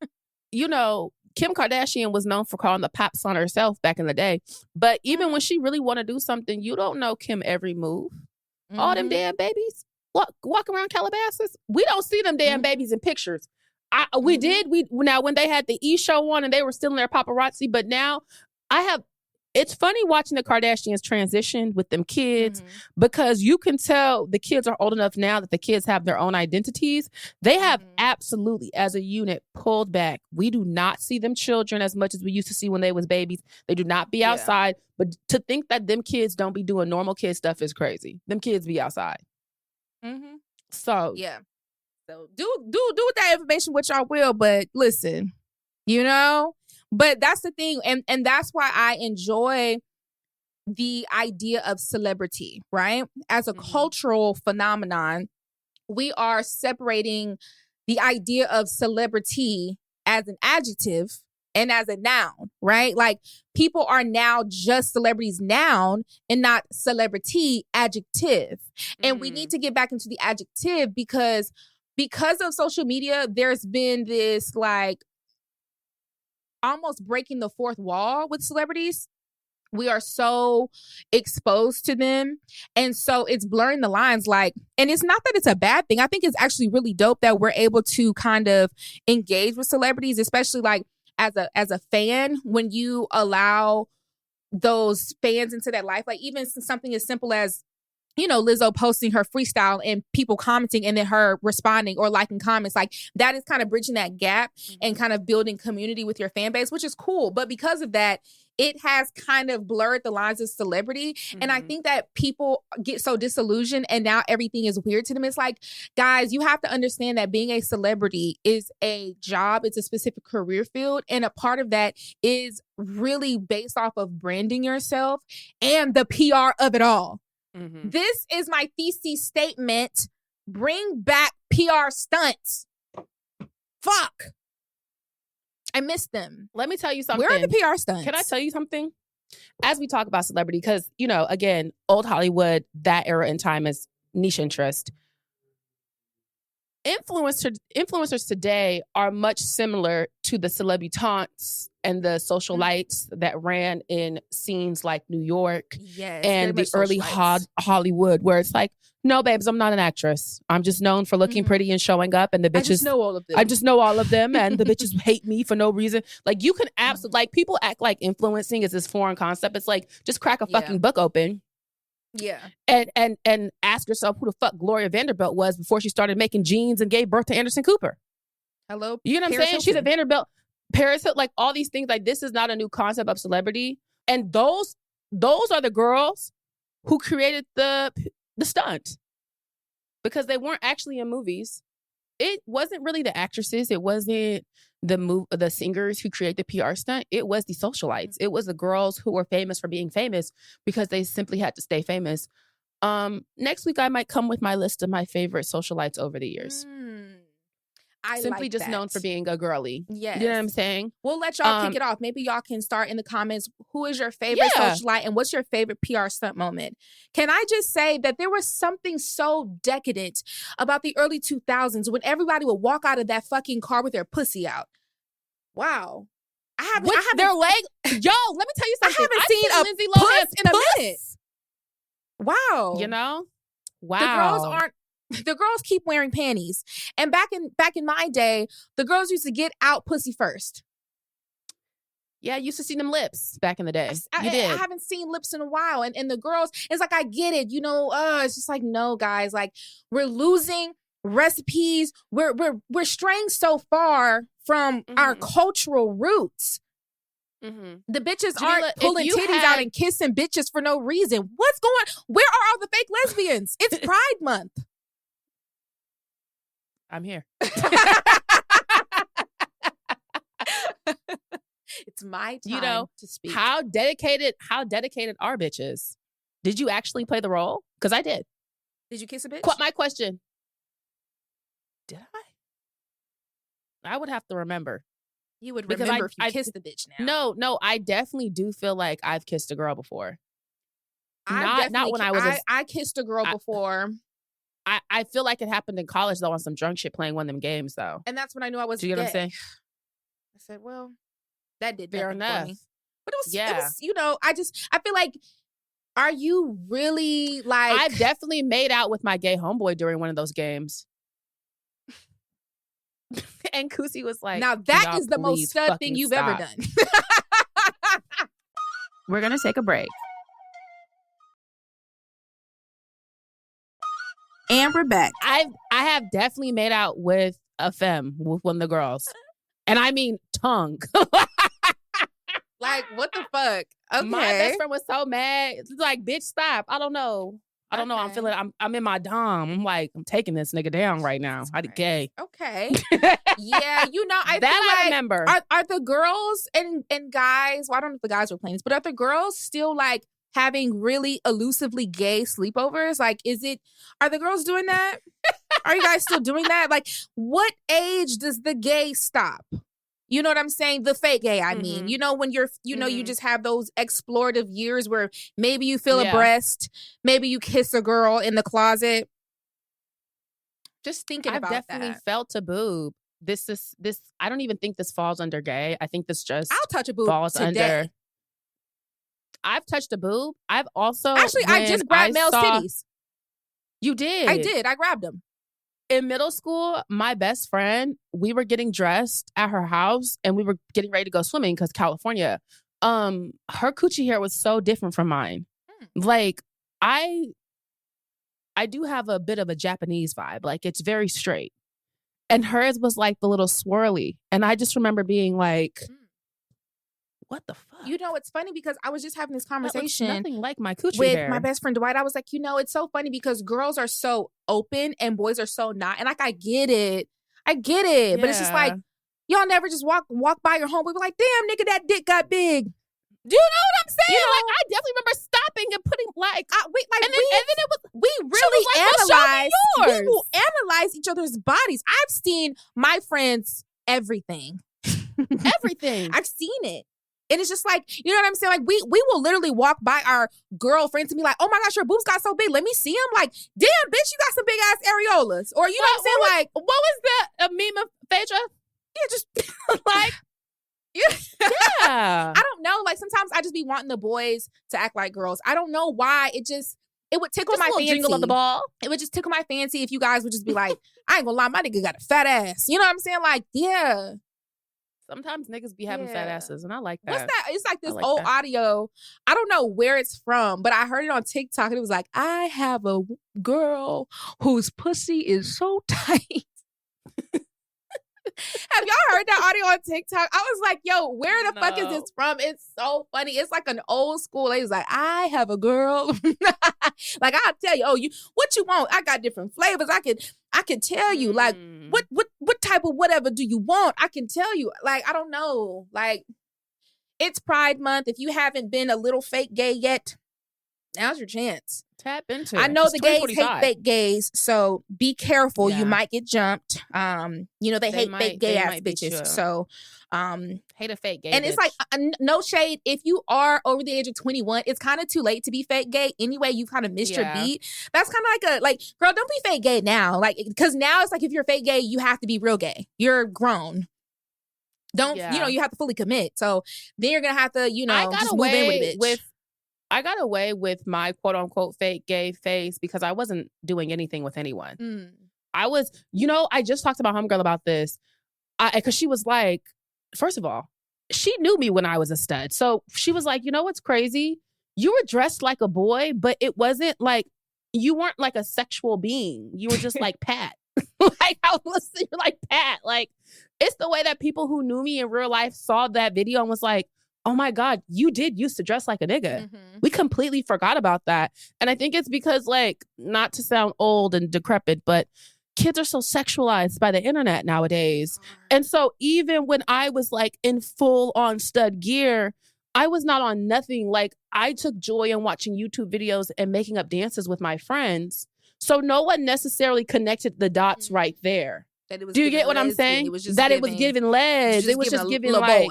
Kim Kardashian was known for calling the pops on herself back in the day. But even when she really want to do something, you don't know Kim every move. All them damn babies walk around Calabasas. We don't see them damn babies in pictures. We did. Now when they had the E! Show on and they were still in their paparazzi, but now it's funny watching the Kardashians transition with them kids because you can tell the kids are old enough now that the kids have their own identities. They have absolutely, as a unit, pulled back. We do not see them children as much as we used to see when they was babies. They do not be outside. But to think that them kids don't be doing normal kid stuff is crazy. Them kids be outside. So yeah. So do with that information what y'all will. But listen, But that's the thing. And that's why I enjoy the idea of celebrity, right? As a cultural phenomenon, we are separating the idea of celebrity as an adjective and as a noun, right? Like people are now just celebrities noun and not celebrity adjective. And we need to get back into the adjective because of social media, there's been this like almost breaking the fourth wall with celebrities. We are so exposed to them. And so it's blurring the lines like, and it's not that it's a bad thing. I think it's actually really dope that we're able to kind of engage with celebrities, especially like as a fan, when you allow those fans into that life, like even something as simple as, you know, Lizzo posting her freestyle and people commenting and then her responding or liking comments, like that is kind of bridging that gap and kind of building community with your fan base, which is cool. But because of that, it has kind of blurred the lines of celebrity. And I think that people get so disillusioned and now everything is weird to them. It's like, guys, you have to understand that being a celebrity is a job. It's a specific career field. And a part of that is really based off of branding yourself and the PR of it all. This is my thesis statement. Bring back PR stunts. Fuck. I miss them. Let me tell you something. Where are the PR stunts? Can I tell you something? As we talk about celebrity, because, you know, again, old Hollywood, that era in time is niche interest. Influencers today are much similar to the celebritantes and the socialites that ran in scenes like New York and the early Hollywood, where it's like, no, babes, I'm not an actress. I'm just known for looking pretty and showing up, and the bitches. I just know all of them. And the bitches hate me for no reason. Like you can absolutely like people act like influencing is this foreign concept. It's like just crack a fucking book open. Yeah. And ask yourself who the fuck Gloria Vanderbilt was before she started making jeans and gave birth to Anderson Cooper. Hello. You know what I'm saying? Hilton. She's a Vanderbilt. Paris Hilton, like all these things, like this is not a new concept of celebrity. And those are the girls who created the stunt. Because they weren't actually in movies. It wasn't really the actresses. It wasn't the singers who create the PR stunt. It was the socialites. It was the girls who were famous for being famous because they simply had to stay famous. Next week, I might come with my list of my favorite socialites over the years. I simply like just known for being a girly. Yes. You know what I'm saying? We'll let y'all kick it off. Maybe y'all can start in the comments. Who is your favorite socialite and what's your favorite PR stunt moment? Can I just say that there was something so decadent about the early 2000s when everybody would walk out of that fucking car with their pussy out. Wow. I haven't their leg. Yo, let me tell you something. I haven't seen a Lindsay Lohan in a minute. Wow. You know? Wow. The girls keep wearing panties. And back in my day, the girls used to get out pussy first. Yeah, I used to see them lips back in the day. I haven't seen lips in a while. And the girls, it's like, I get it. You know, it's just like, no, guys, like we're losing recipes. We're straying so far from our cultural roots. The bitches aren't pulling titties out and kissing bitches for no reason. What's going on? Where are all the fake lesbians? It's Pride Month. I'm here. It's my time to speak. How dedicated are bitches? Did you actually play the role? Because I did. Did you kiss a bitch? My question. Did I would have to remember. You would remember if you kissed the bitch now. No, I definitely do feel like I've kissed a girl before. Not when I was. I kissed a girl before. I feel like it happened in college, though, on some drunk shit playing one of them games, though. And that's when I knew I was Do you get what I'm saying? I said, well, that did fair enough. For me. But it was, you know, I feel like, are you really like... I've definitely made out with my gay homeboy during one of those games. And Kusi was like... Now that is the most stud thing you've ever done. We're going to take a break. And we're back. I have definitely made out with a femme, with one of the girls. And I mean tongue. Like, what the fuck? Okay. My best friend was so mad. It's like, bitch, stop. I don't know. I don't know. I'm feeling. I'm in my dom. I'm like, I'm taking this nigga down right now. I gay. Okay. Yeah, you know, I remember. Are the girls and guys? Well, I don't know if the guys were playing this, but are the girls still like having really elusively gay sleepovers? Like, are the girls doing that? Are you guys still doing that? Like, what age does the gay stop? You know what I'm saying? The fake gay, I mean. You know, when you're, you know, you just have those explorative years where maybe you feel a breast, maybe you kiss a girl in the closet. Just thinking about that. I've definitely felt a boob. This. I don't even think this falls under gay. I think this just I'll touch a boob falls today. under. I've touched a boob. I've also actually I just grabbed Mel's titties. You did? I did. I grabbed them. In middle school, my best friend, we were getting dressed at her house and we were getting ready to go swimming because California. Her coochie hair was so different from mine. Like, I do have a bit of a Japanese vibe. Like, it's very straight. And hers was like the little swirly. And I just remember being like, what the fuck? You know, it's funny because I was just having this conversation nothing like my coochie with hair. my best friend Dwight. I was like, you know, it's so funny because girls are so open and boys are so not. And like, I get it. Yeah. But it's just like, y'all never just walk by your home. We were like, damn, nigga, that dick got big. Do you know what I'm saying? You know, like, I definitely remember stopping and putting we really analyze. We will analyze each other's bodies. I've seen my friends everything. I've seen it. And it's just like, you know what I'm saying? Like, we will literally walk by our girlfriends and be like, oh my gosh, your boobs got so big. Let me see them. Like, damn, bitch, you got some big ass areolas. Or, you know what I'm saying? What was the meme of Phaedra? Yeah, just like, yeah. I don't know. Like, sometimes I just be wanting the boys to act like girls. I don't know why. It would tickle my fancy. Jingle of the ball. It would just tickle my fancy if you guys would just be like, I ain't gonna lie, my nigga got a fat ass. You know what I'm saying? Like, yeah. Sometimes niggas be having fat asses, and I like that. What's that? It's like this old audio. I don't know where it's from, but I heard it on TikTok, and it was like, I have a girl whose pussy is so tight. Have y'all heard that audio on TikTok? I was like, yo, where the fuck is this from? It's so funny. It's like an old school lady. It's like, I have a girl. Like, I'll tell you, what you want? I got different flavors. I can tell you, like, what type of whatever do you want? I can tell you. Like, I don't know. Like, it's Pride Month. If you haven't been a little fake gay yet, now's your chance. Tap into it. I know the gays hate fake gays, so be careful. Yeah. You might get jumped. You know, they hate fake gay ass bitches. So, hate a fake gay and bitch. it's like, no shade. If you are over the age of 21, it's kind of too late to be fake gay. Anyway, you kind of missed your beat. That's kind of like girl, don't be fake gay now. Like, because now it's like, if you're fake gay, you have to be real gay. You're grown. You know, you have to fully commit. So then you're going to have to, you know, just move in with a bitch. I got away with my quote unquote fake gay face because I wasn't doing anything with anyone. I was, you know, I just talked to my homegirl about this because she was like, first of all, she knew me when I was a stud. So she was like, you know what's crazy? You were dressed like a boy, but it wasn't like, you weren't like a sexual being. You were just like Pat. Like, I was listening, like Pat. Like, it's the way that people who knew me in real life saw that video and was like, oh my God, you did used to dress like a nigga. We completely forgot about that. And I think it's because, like, not to sound old and decrepit, but kids are so sexualized by the internet nowadays. And so even when I was like in full on stud gear, I was not on nothing. Like, I took joy in watching YouTube videos and making up dances with my friends. So no one necessarily connected the dots right there. Do you get what I'm saying? It was just it was giving legs. It was just giving like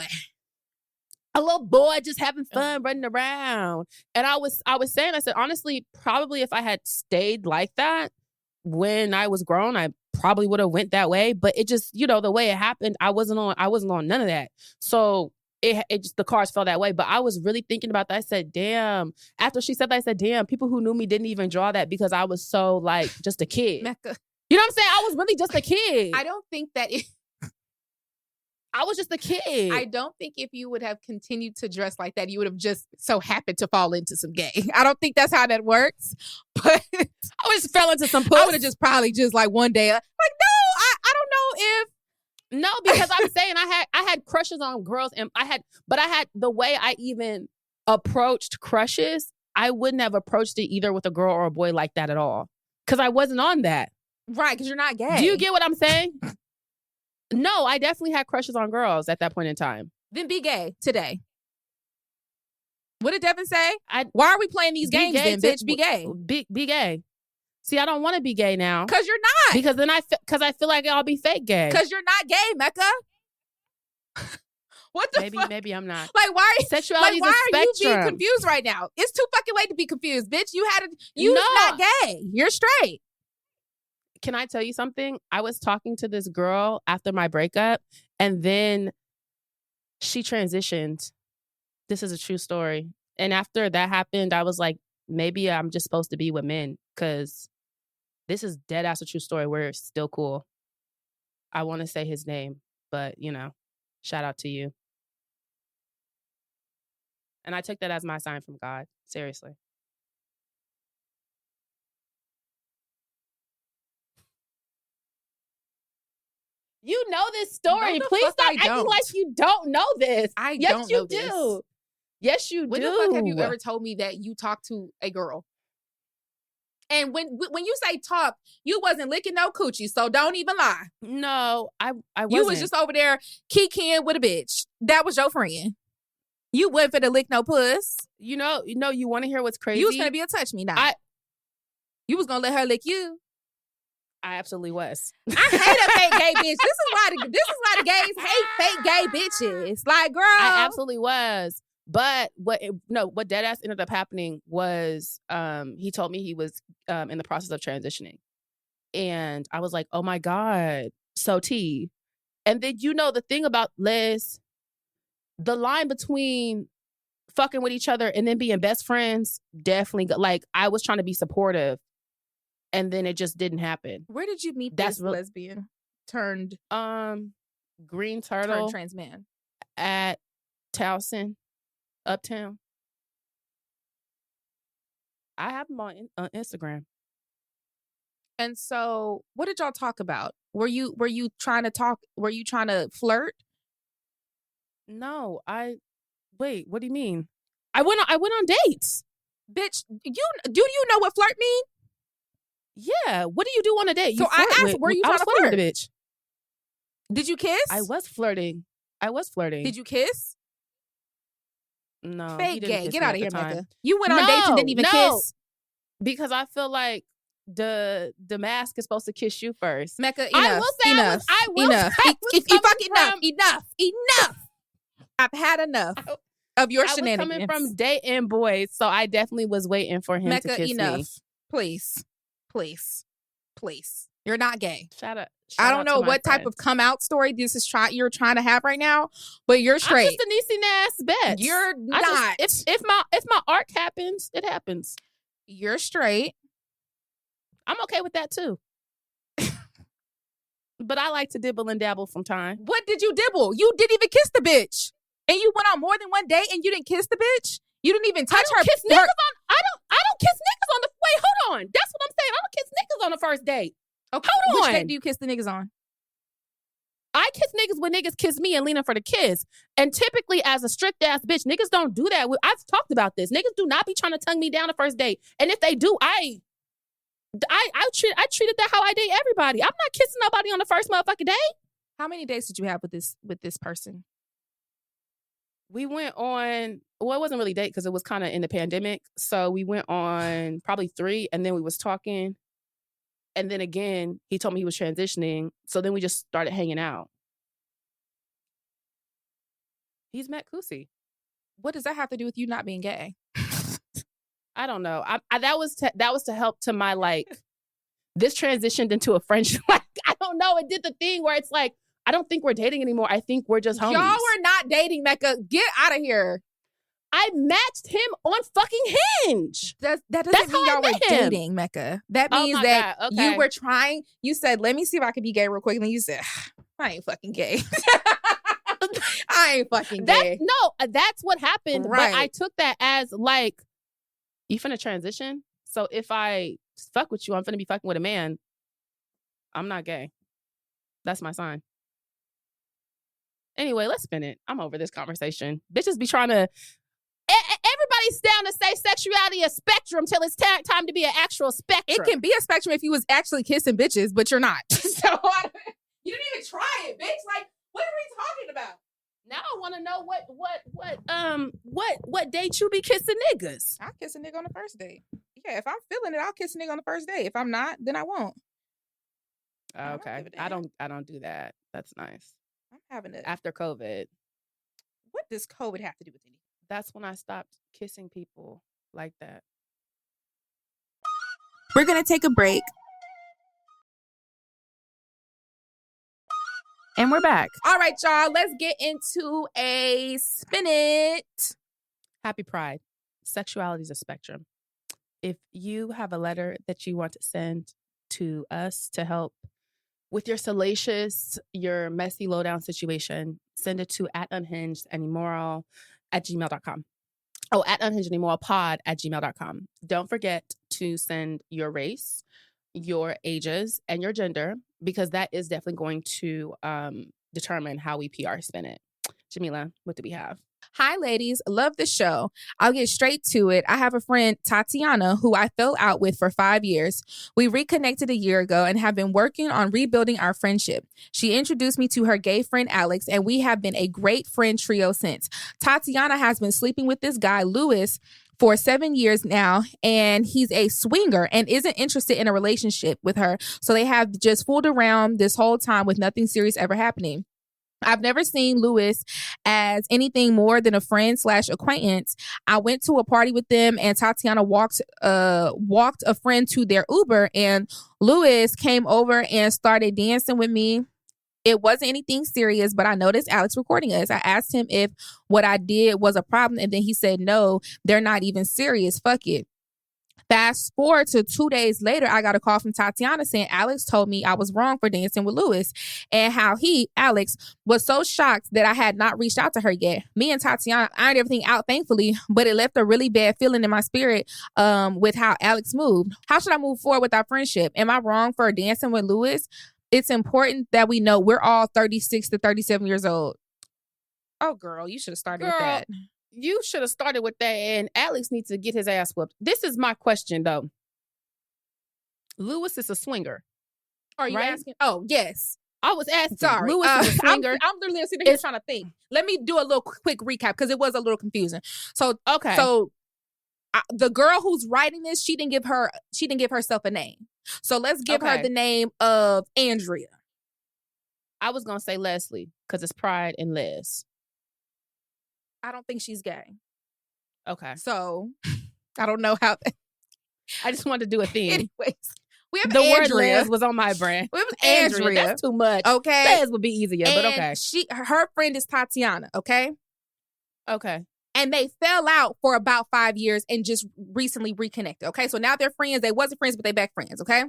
a little boy just having fun running around. And I was saying, I said, honestly, probably if I had stayed like that when I was grown, I probably would have went that way. But it just, you know, the way it happened, I wasn't on none of that. So it just, the cards fell that way. But I was really thinking about that. I said, damn. After she said that, I said, damn, people who knew me didn't even draw that because I was so like just a kid. Mecca. You know what I'm saying? I was really just a kid. I don't think that I was just a kid. I don't think if you would have continued to dress like that, you would have just so happened to fall into some gay. I don't think that's how that works. But I just fell into some puss. I would have just probably just like one day, like, no, I don't know if. No, because I'm saying I had crushes on girls, and I had the way I even approached crushes I wouldn't have approached it either with a girl or a boy like that at all. Because I wasn't on that. Right, because you're not gay. Do you get what I'm saying? No, I definitely had crushes on girls at that point in time. Then be gay today. What did Devin say? Why are we playing these games then, bitch? Be gay. Be gay. See, I don't want to be gay now. Because you're not. Because then I feel like I'll be fake gay. Because you're not gay, Mecca. What the fuck? Maybe I'm not. Like, why? Sexuality is a why are you spectrum. being confused right now? It's too fucking late to be confused, bitch. You're not gay. You're straight. Can I tell you something? I was talking to this girl after my breakup, and then she transitioned. This is a true story. And after that happened, I was like, maybe I'm just supposed to be with men, because this is dead ass a true story. We're still cool. I want to say his name, but shout out to you. And I took that as my sign from God. Seriously. You know this story. Please stop acting like you don't know this. Yes, you do. Yes, you do. When the fuck have you ever told me that you talked to a girl? And when you say talk, you wasn't licking no coochie, so don't even lie. No, I wasn't. You was just over there kikiing with a bitch. That was your friend. You wasn't finna lick no puss. You want to hear what's crazy? You was finna be a touch me now. You was gonna let her lick you. I absolutely was. I hate a fake gay bitch. This is why the gays hate fake gay bitches. Like, girl, I absolutely was. But what deadass ended up happening was he told me he was in the process of transitioning. And I was like, oh my God, so T. And then the thing about Les, the line between fucking with each other and then being best friends, definitely, like, I was trying to be supportive. And then it just didn't happen. Where did you meet this lesbian turned green turtle turned trans man? At Towson, Uptown. I have him on Instagram. And so, what did y'all talk about? Were you trying to talk? Were you trying to flirt? No, wait. What do you mean? I went on dates. Bitch, do you know what flirt mean? Yeah. What do you do on a date? So I asked, were you trying to flirt? With a bitch. Did you kiss? I was flirting. Did you kiss? No. Fake gay. Get out of here, Mecca. You went on dates and didn't even kiss. Because I feel like the mask is supposed to kiss you first. Mecca, enough. Enough. I've had enough of your shenanigans. I was coming from dating boys, so I definitely was waiting for him Mecca, to kiss me. Please. You're not gay. Shut up. I don't know what type of come out story you're trying to have right now, but you're straight. I'm just a Niecy ass bitch. You're not. If my arc happens, it happens. You're straight. I'm okay with that too. But I like to dibble and dabble from time. What did you dibble? You didn't even kiss the bitch. And you went on more than one date and you didn't kiss the bitch? You didn't even touch her. I don't kiss niggas on the wait, hold on. That's what I'm saying. I don't kiss niggas on the first date. Okay. Hold on. Which date do you kiss the niggas on? I kiss niggas when niggas kiss me and lean in for the kiss. And typically, as a strict ass bitch, niggas don't do that. I've talked about this. Niggas do not be trying to tongue me down the first date. And if they do, I treated that how I date everybody. I'm not kissing nobody on the first motherfucking date. How many dates did you have with this person? We went on, well, it wasn't really date because it was kind of in the pandemic. So we went on probably 3, and then we was talking. And then again, he told me he was transitioning. So then we just started hanging out. He's Matt Kusi. What does that have to do with you not being gay? I don't know. That was to help to my, like, this transitioned into a friendship. Like, I don't know. It did the thing where it's like, I don't think we're dating anymore. I think we're just homies. Y'all were not dating, Mecca. Get out of here. I matched him on fucking Hinge. That doesn't mean y'all were dating, Mecca. That means that you were trying. You said, let me see if I can be gay real quick. And then you said, I ain't fucking gay. I ain't fucking gay. That's what happened. Right. But I took that as, like, you finna transition? So if I fuck with you, I'm finna be fucking with a man. I'm not gay. That's my sign. Anyway, let's spin it. I'm over this conversation. Bitches be trying to... Everybody always down to say sexuality is spectrum till it's time to be an actual spectrum. It can be a spectrum if you was actually kissing bitches, but you're not. So you didn't even try it, bitch. Like, what are we talking about? Now I want to know what date you be kissing niggas. I'll kiss a nigga on the first date. Yeah, if I'm feeling it, I'll kiss a nigga on the first date. If I'm not, then I won't. Okay, I don't do that. That's nice. I'm having it after COVID. What does COVID have to do with anything? That's when I stopped kissing people like that. We're gonna take a break. And we're back. All right, y'all. Let's get into a spin it. Happy Pride. Sexuality is a spectrum. If you have a letter that you want to send to us to help with your salacious, your messy, lowdown situation, send it to @unhingedandimmoral@gmail.com. Oh, @unhingedandimoralpod@gmail.com. Don't forget to send your race, your ages, and your gender, because that is definitely going to determine how we PR spin it. Jamila, what do we have? Hi, ladies. Love the show. I'll get straight to it. I have a friend, Tatiana, who I fell out with for 5 years. We reconnected a year ago and have been working on rebuilding our friendship. She introduced me to her gay friend, Alex, and we have been a great friend trio since. Tatiana has been sleeping with this guy, Louis, for 7 years now, and he's a swinger and isn't interested in a relationship with her. So they have just fooled around this whole time with nothing serious ever happening. I've never seen Louis as anything more than a friend/acquaintance. I went to a party with them and Tatiana walked a friend to their Uber, and Louis came over and started dancing with me. It wasn't anything serious, but I noticed Alex recording us. I asked him if what I did was a problem, and then he said, no, they're not even serious. Fuck it. Fast forward to 2 days later, I got a call from Tatiana saying Alex told me I was wrong for dancing with Louis, and how he, Alex, was so shocked that I had not reached out to her yet. Me and Tatiana ironed everything out, thankfully, but it left a really bad feeling in my spirit with how Alex moved. How should I move forward with our friendship? Am I wrong for dancing with Louis? It's important that we know we're all 36 to 37 years old. Oh, girl, you should have started with that. You should have started with that, and Alex needs to get his ass whooped. This is my question, though. Louis is a swinger. Are you asking? Oh, yes. I was asking. Sorry. Louis is a swinger. I'm literally sitting here trying to think. Let me do a little quick recap because it was a little confusing. So, okay. So, the girl who's writing this, she didn't give herself a name. So let's give her the name of Andrea. I was gonna say Leslie because it's Pride and Les. I don't think she's gay. Okay. So I don't know how. I just wanted to do a theme. Anyways, we have the Andrea. word Les was on my brain. We have Andrea. That's too much. Okay. Les would be easier, but okay. Her friend is Tatiana. Okay. Okay. And they fell out for about 5 years and just recently reconnected. Okay. So now they're friends. They wasn't friends, but they back friends. Okay.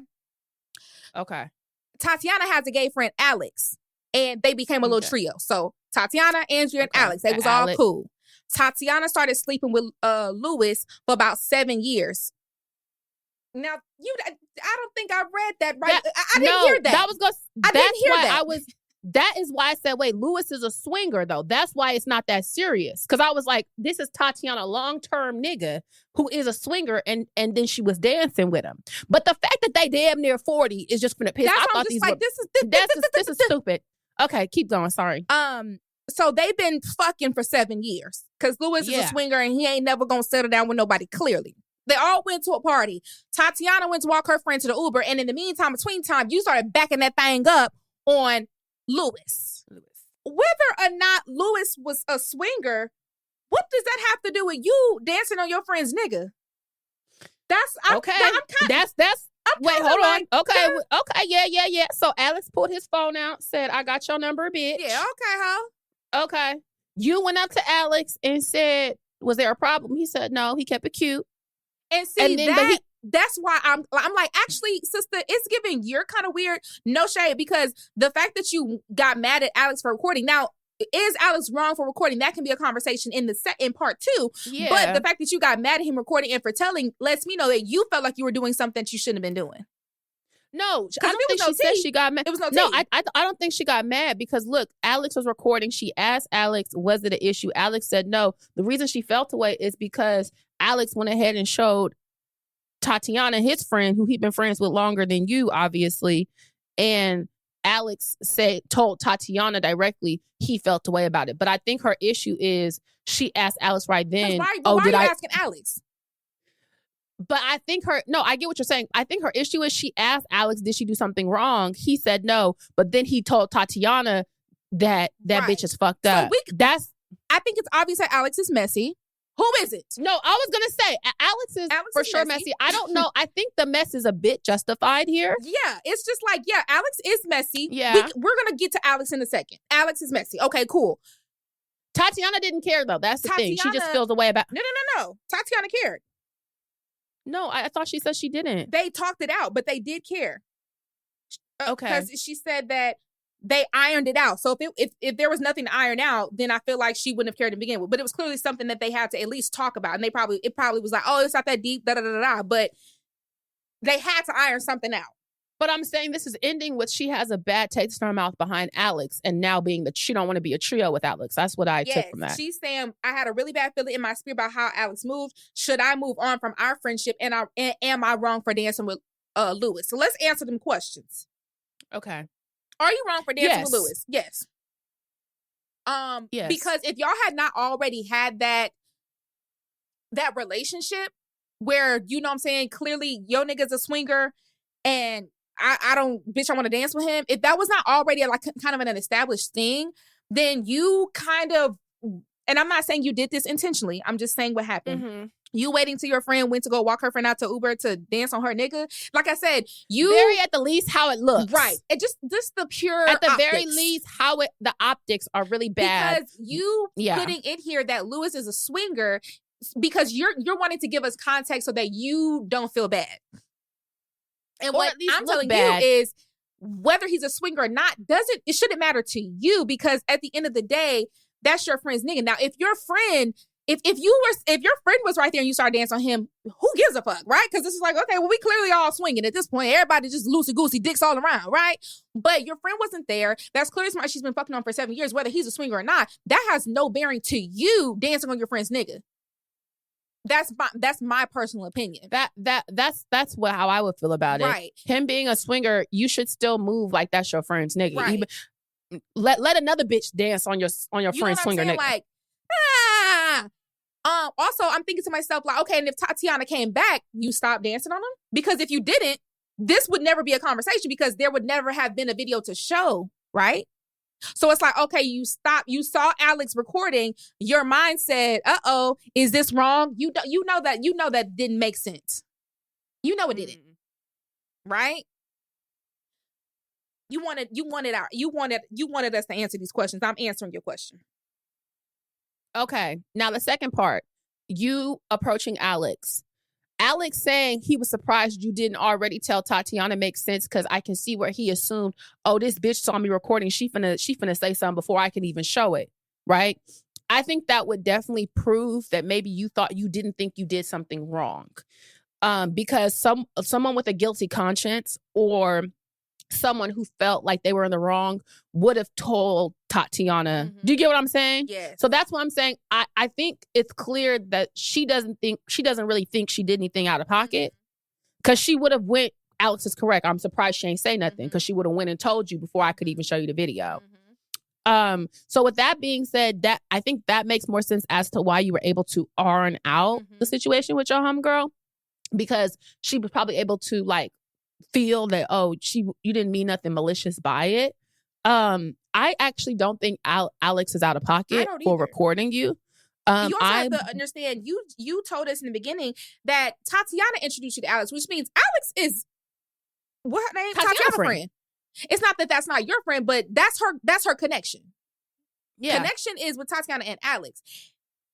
Okay. Tatiana has a gay friend, Alex, and they became a little trio. So Tatiana, Andrea, and Alex. They was all cool. Tatiana started sleeping with Louis for about 7 years. Now, I don't think I read that right. I didn't hear that. That is why I said, wait, Louis is a swinger, though. That's why it's not that serious. Because I was like, this is Tatiana, long-term nigga who is a swinger, and then she was dancing with him. But the fact that they damn near 40 is just gonna piss. I thought these like, this is stupid. Okay, keep going. Sorry. So they've been fucking for 7 years because Louis is a swinger and he ain't never gonna settle down with nobody. Clearly, they all went to a party. Tatiana went to walk her friend to the Uber, and in the meantime, between time, you started backing that thing up on Louis. Whether or not Louis was a swinger, what does that have to do with you dancing on your friend's nigga? Okay. Wait, hold on. Okay, yeah. So Alex pulled his phone out, said, I got your number, bitch. Yeah, okay, ho. Okay. You went up to Alex and said, was there a problem? He said, no. He kept it cute. And see, that's why I'm like, actually, sister, it's giving you're kind of weird. No shade, because the fact that you got mad at Alex for recording. Now, is Alex wrong for recording? That can be a conversation in part 2. Yeah. But the fact that you got mad at him recording and for telling lets me know that you felt like you were doing something that you shouldn't have been doing. No, I don't think she said she got mad. It was no tea. No, I don't think she got mad because look, Alex was recording. She asked Alex, was it an issue? Alex said no. The reason she felt away is because Alex went ahead and showed Tatiana, his friend, who he'd been friends with longer than you, obviously. And Alex told Tatiana directly he felt away about it. But I think her issue is she asked Alex right then. Why are you asking Alex? But I think I get what you're saying. I think her issue is she asked Alex, did she do something wrong? He said no. But then he told Tatiana that bitch is fucked up. I think it's obvious that Alex is messy. Who is it? No, I was going to say Alex is for sure messy. I don't know. I think the mess is a bit justified here. Yeah, it's just like, Alex is messy. Yeah. We're going to get to Alex in a second. Alex is messy. Okay, cool. Tatiana didn't care, though. That's the thing. She just feels away about... No. Tatiana cared. No, I thought she said she didn't. They talked it out, but they did care. Okay. Because she said that they ironed it out. So if there was nothing to iron out, then I feel like she wouldn't have cared to begin with. But it was clearly something that they had to at least talk about. And it probably was like, oh, it's not that deep, da-da-da-da. But they had to iron something out. But I'm saying this is ending with she has a bad taste in her mouth behind Alex and now being that she don't want to be a trio with Alex. That's what I took from that. She's saying, I had a really bad feeling in my spirit about how Alex moved. Should I move on from our friendship? And am I wrong for dancing with Lewis? So let's answer them questions. Okay. Are you wrong for dancing with Lewis? Yes. Yes. Because if y'all had not already had that relationship where, you know what I'm saying, clearly your nigga's a swinger and I want to dance with him. If that was not already like kind of an established thing, then you kind of, and I'm not saying you did this intentionally. I'm just saying what happened. Mm-hmm. You waiting till your friend went to go walk her friend out to Uber to dance on her nigga. Like I said, very at the least how it looks. Right. And just the pure at the optics. very least the optics are really bad. Because you putting in here that Lewis is a swinger because you're wanting to give us context so that you don't feel bad. And what I'm telling you is whether he's a swinger or not, it shouldn't matter to you because at the end of the day, that's your friend's nigga. Now, if your friend, if your friend was right there and you started dancing on him, who gives a fuck, right? Because this is like, okay, well, we clearly all swinging at this point. Everybody just loosey-goosey, dicks all around, right? But your friend wasn't there. That's clearly somebody she's been fucking on for 7 years, whether he's a swinger or not. That has no bearing to you dancing on your friend's nigga. That's my personal opinion. That's how I would feel about it. Right. Him being a swinger, you should still move like that's your friend's nigga. Right. Even, let another bitch dance on your friend's swinger nigga. Like, also, I'm thinking to myself, like, okay, and if Tatiana came back, you stop dancing on him? Because if you didn't, this would never be a conversation because there would never have been a video to show, right? So it's like, okay, you saw Alex recording, your mind said, uh-oh, is this wrong? You know that didn't make sense. You know it didn't. Right? You wanted us to answer these questions. I'm answering your question. Okay. Now the second part, you approaching Alex. Alex saying he was surprised you didn't already tell Tatiana makes sense because I can see where he assumed, oh, this bitch saw me recording. She finna say something before I can even show it, right? I think that would definitely prove that maybe you didn't think you did something wrong, because someone with a guilty conscience or someone who felt like they were in the wrong would have told Tatiana. Mm-hmm. Do you get what I'm saying? Yeah. So that's what I'm saying. I think it's clear that she doesn't really think she did anything out of pocket because she would have went. Alex is correct. I'm surprised she ain't say nothing because she would have went and told you before I could even show you the video. Mm-hmm. So with that being said, that I think that makes more sense as to why you were able to iron out the situation with your homegirl because she was probably able to like feel that, oh, you didn't mean nothing malicious by it. I actually don't think Alex is out of pocket for recording you. You also have to understand, you told us in the beginning that Tatiana introduced you to Alex, which means Alex is what her name? Tatiana's friend. It's not that that's not your friend, but that's her connection. Yeah. Connection is with Tatiana and Alex.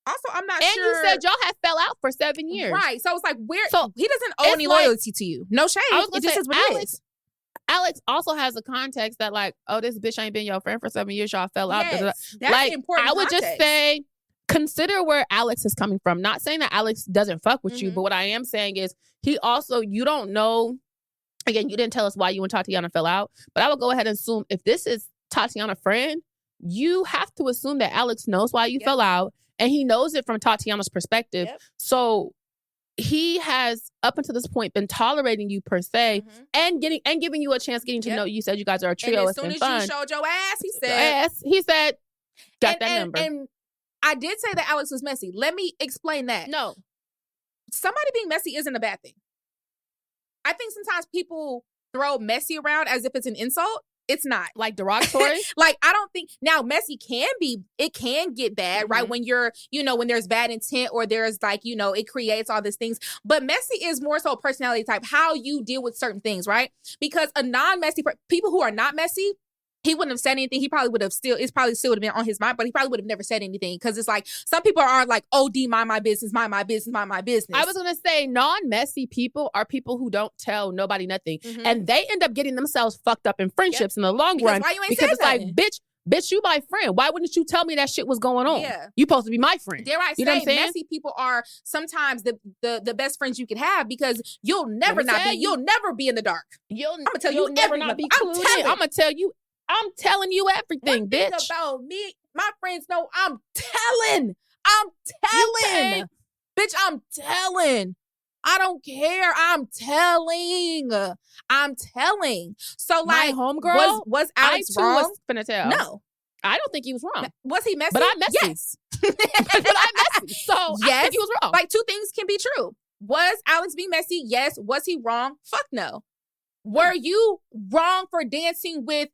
Also, I'm not sure. And you said y'all had fell out for 7 years. Right. So it's like, he doesn't owe any loyalty to you. No shade. It just is what it is. Alex also has a context that like, oh, this bitch ain't been your friend for 7 years. Y'all fell out. Yes, that's like, important I would just say, consider where Alex is coming from. Not saying that Alex doesn't fuck with you, but what I am saying is you don't know Again, you didn't tell us why you and Tatiana fell out, but I would go ahead and assume if this is Tatiana's friend, you have to assume that Alex knows why you fell out, and he knows it from Tatiana's perspective. Yep. So he has, up until this point, been tolerating you per se, and giving you a chance, getting to know you. You said you guys are a trio. And as soon as you showed your ass, he said, got that number. And I did say that Alex was messy. Let me explain that. No. Somebody being messy isn't a bad thing. I think sometimes people throw messy around as if it's an insult. It's not. Like derogatory? Like, I don't think, now messy can get bad, right? When you're, when there's bad intent or there's like, it creates all these things. But messy is more so personality type, how you deal with certain things, right? Because a non-messy, people who are not messy, he wouldn't have said anything. He probably would have still would have been on his mind, but he probably would have never said anything. Because it's like, some people are like, OD, mind my business, mind my business, mind my business. I was going to say, non-messy people are people who don't tell nobody nothing. And they end up getting themselves fucked up in friendships in the long run. Why you ain't because it's nothing? like, bitch, you my friend. Why wouldn't you tell me that shit was going on? Yeah. You supposed to be my friend. Dare I say, messy people are sometimes the best friends you can have, because you'll never be in the dark. I'm going to tell you never not be clued in. I'm telling you everything, One bitch. thing about me, my friends know I'm telling. Bitch, I'm telling. I don't care. I'm telling. So, like, my homegirl, was Alex wrong? I too was finna tell. No. I don't think he was wrong. Was he messy? But I'm messy. Yes. but I'm messy. So, yes. I think he was wrong. Like, two things can be true. Was Alex being messy? Yes. Was he wrong? Fuck no. Were you wrong for dancing with...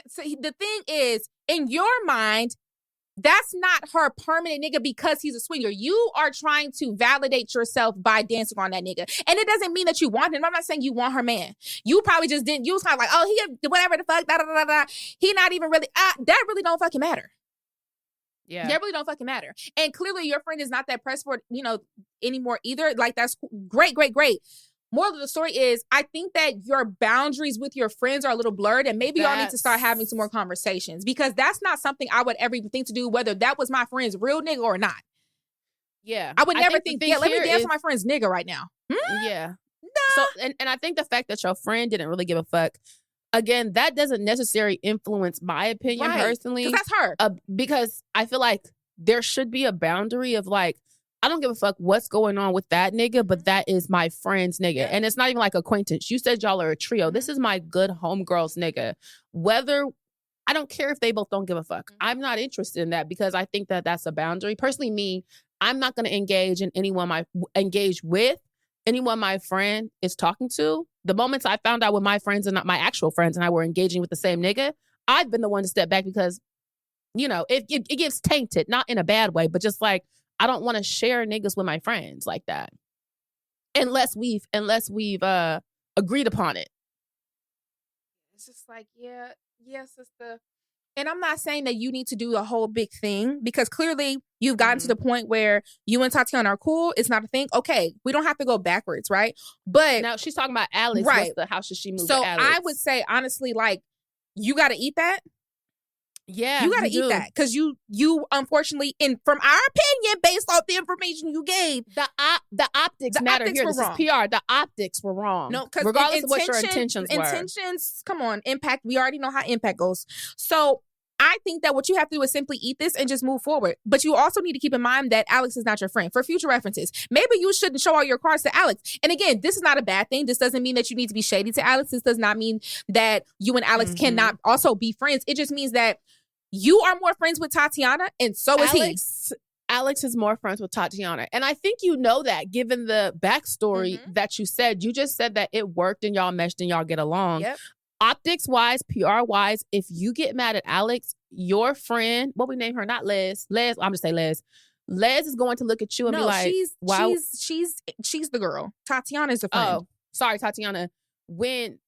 So the thing is, in your mind, that's not her permanent nigga because he's a swinger. You are trying to validate yourself by dancing on that nigga. And it doesn't mean that you want him. I'm not saying you want her man. You probably just didn't. You was kind of like, oh, he whatever the fuck, da da da da. He not even really, that really don't fucking matter. Yeah. That really don't fucking matter. And clearly your friend is not that pressed for it, anymore either. Like, that's great. Moral of the story is, I think that your boundaries with your friends are a little blurred, and maybe y'all need to start having some more conversations, because that's not something I would ever even think to do, whether that was my friend's real nigga or not. Yeah. I would never think, let me dance with my friend's nigga right now. Yeah. Nah. So, and I think the fact that your friend didn't really give a fuck, again, that doesn't necessarily influence my opinion personally. Because that's her. Because I feel like there should be a boundary of like, I don't give a fuck what's going on with that nigga, but that is my friend's nigga. And it's not even like acquaintance. You said y'all are a trio. This is my good homegirl's nigga. I don't care if they both don't give a fuck. I'm not interested in that, because I think that that's a boundary. Personally, me, I'm not going to engage with anyone my friend is talking to. The moments I found out with my friends and not my actual friends and I were engaging with the same nigga, I've been the one to step back because, it gets tainted, not in a bad way, but just like, I don't want to share niggas with my friends like that, unless we've agreed upon it. It's just like, sister. And I'm not saying that you need to do a whole big thing, because clearly you've gotten to the point where you and Tatiana are cool. It's not a thing. Okay, we don't have to go backwards, right? But now she's talking about Alex. Right. How should she move? So with Alex? I would say, honestly, like, you got to eat that. Yeah, you got to eat that, because you unfortunately, from our opinion, based off the information you gave, the optics matter here. This is PR. The optics were wrong. No, because regardless of what your intentions were. Come on, impact. We already know how impact goes. So I think that what you have to do is simply eat this and just move forward. But you also need to keep in mind that Alex is not your friend. For future references, maybe you shouldn't show all your cards to Alex. And again, this is not a bad thing. This doesn't mean that you need to be shady to Alex. This does not mean that you and Alex cannot also be friends. It just means that you are more friends with Tatiana, and so is he. Alex is more friends with Tatiana. And I think you know that, given the backstory that you said. You just said that it worked and y'all meshed and y'all get along. Yep. Optics-wise, PR-wise, if you get mad at Alex, your friend, what we name her, not Les. Les, I'm just say Les. Les is going to look at you and be like, wow. She's the girl. Tatiana is the friend. Oh, sorry, Tatiana. When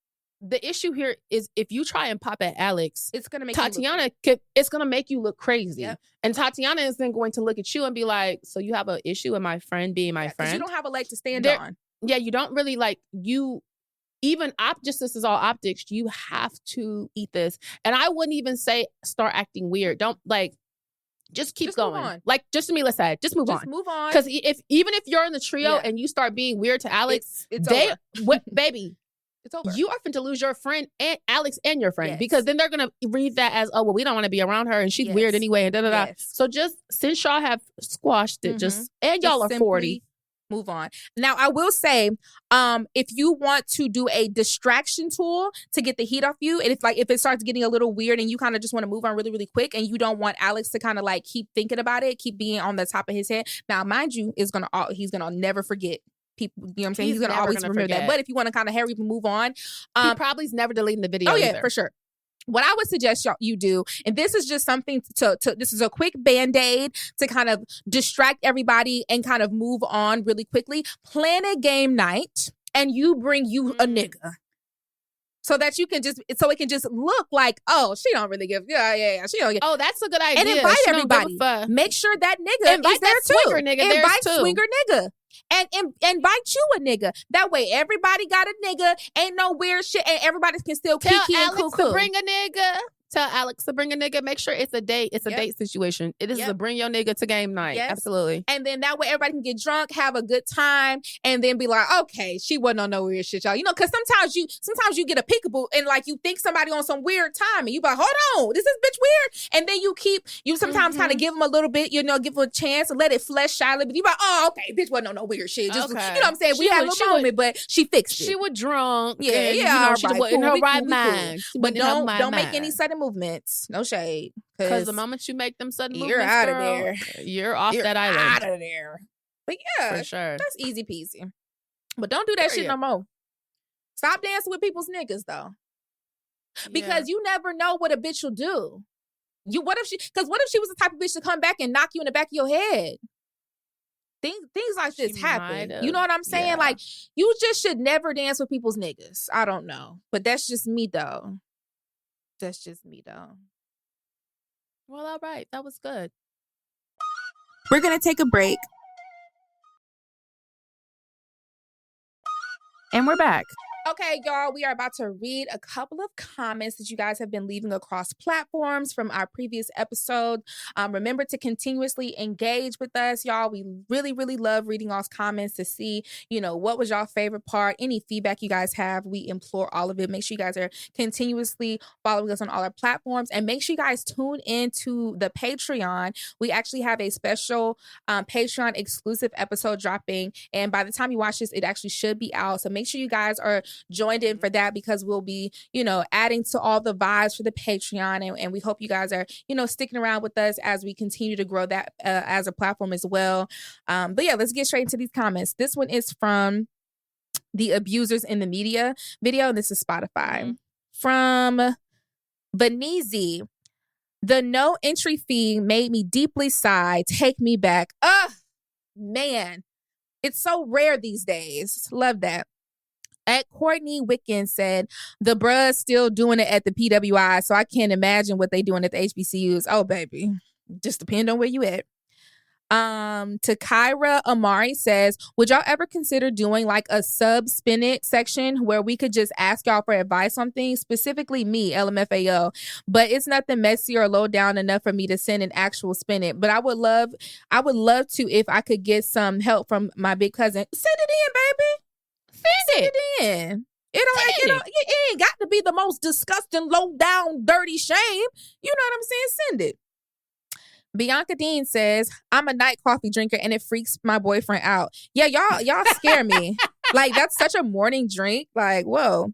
the issue here is, if you try and pop at Alex, it's gonna make it's gonna make you look crazy. Yep. And Tatiana is then going to look at you and be like, so you have an issue with my friend being my friend? You don't have a leg to stand on. Yeah, you don't really just this is all optics. You have to eat this. And I wouldn't even say start acting weird. Don't just keep going. Move on. Like, just to me, let's say, just move on. Move on. Because even if you're in the trio and you start being weird to Alex, it's over. Baby, It's over. You are going to lose your friend and Alex and your friend Yes. because then they're going to read that as, oh, well, we don't want to be around her and she's Yes. weird anyway and da-da-da. Yes. So just since y'all have squashed it, and y'all Just are 40. simply move on. Now, I will say, if you want to do a distraction tool to get the heat off you, and if it starts getting a little weird and you kind of just want to move on really, really quick, and you don't want Alex to kind of like keep thinking about it, keep being on the top of his head. Now, mind you, he's gonna never forget people. You know what I'm saying? He's gonna always remember that. But if you want to kind of hurry up and move on, he probably's never deleting the video. Oh yeah, either. for sure. What I would suggest you do, and this is just something to this is a quick Band-Aid to kind of distract everybody and kind of move on really quickly. Plan a game night and you bring you a nigga. So that you can so it can just look like, oh, she don't really give, she don't give. Oh, that's a good idea. And invite She don't give everybody. a fuck. Make sure that nigga Invite is there that too. swinger nigga there Invite too. swinger nigga. And invite you a nigga. That way everybody got a nigga. Ain't no weird shit. And everybody can still Tell kiki and Alex cuckoo. to bring a nigga. Tell Alex to bring a nigga. Make sure it's a date. It's a date situation. This is a bring your nigga to game night. Yes. Absolutely. And then that way everybody can get drunk, have a good time, and then be like, okay, she wasn't on no weird shit, y'all. You know, because sometimes you get a peekaboo and like you think somebody on some weird time, and you be like, hold on, this is bitch weird. And then you sometimes kind of give them a little bit, give them a chance and let it flesh out a little bit. You be like, oh, okay, bitch wasn't on no weird shit. Just, Okay. You know what I'm saying? We had a moment, but she fixed it. She was drunk. Yeah, and, yeah, she all right, wasn't in her cool, right we cool. mind. She But wasn't in her right don't make mind. any sudden movements. No shade. Because the moment you make them sudden movements, you're out of girl, there. You're off that island. Out of there. But yeah, For sure. that's easy peasy. But don't do that shit no more. Stop dancing with people's niggas though. Because you never know what a bitch will do. What if she was the type of bitch to come back and knock you in the back of your head? Things like this happen. You know what I'm saying? Yeah. Like, you just should never dance with people's niggas. I don't know. But that's just me though. Well, all right. That was good. We're going to take a break. And we're back. Okay, y'all, we are about to read a couple of comments that you guys have been leaving across platforms from our previous episode. Remember to continuously engage with us, y'all. We really, really love reading y'all's comments to see, what was y'all favorite part, any feedback you guys have. We implore all of it. Make sure you guys are continuously following us on all our platforms, and make sure you guys tune into the Patreon. We actually have a special Patreon exclusive episode dropping, and by the time you watch this, it actually should be out. So make sure you guys are joined in for that, because we'll be, adding to all the vibes for the Patreon. And we hope you guys are, sticking around with us as we continue to grow that as a platform as well. But yeah, let's get straight into these comments. This one is from the Abusers in the Media video. And this is Spotify. From Benizi. The no entry fee made me deeply sigh. Take me back. Man. It's so rare these days. Love that. At Courtney Wicken said, the bruh's still doing it at the PWI, so I can't imagine what they doing at the HBCUs. Oh, baby. Just depend on where you at. To Kyra Amari says, would y'all ever consider doing like a sub-spin it section where we could just ask y'all for advice on things, specifically me, LMFAO, but it's nothing messy or low down enough for me to send an actual spin it. But I would love to, if I could get some help from my big cousin. Send it in, baby. Send it in. It ain't got to be the most disgusting, low down, dirty shame. You know what I'm saying? Send it. Bianca Dean says, I'm a night coffee drinker and it freaks my boyfriend out. Yeah, y'all scare me. Like, that's such a morning drink. Like, whoa.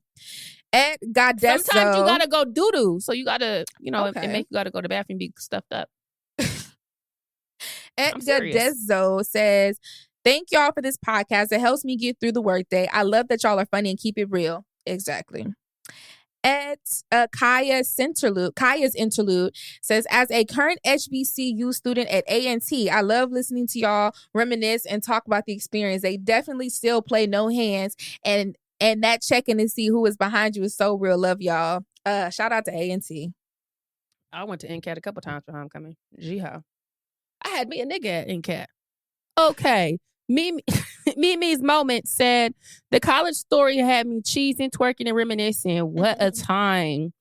Ed Godesso. Sometimes you gotta go doo-doo. So you gotta, Okay. it make you gotta go to the bathroom and be stuffed up. Ed Godesso says, thank y'all for this podcast. It helps me get through the workday. I love that y'all are funny and keep it real. Exactly. At Kaya's Interlude says, as a current HBCU student at A&T, I love listening to y'all reminisce and talk about the experience. They definitely still play no hands, and that checking to see who is behind you is so real. Love y'all. Shout out to A&T. I went to NCAT a couple times for homecoming. Jihad. I had me a nigga at NCAT. Okay. Mimi's Moment said, the college story had me cheesing, twerking, and reminiscing. What a time.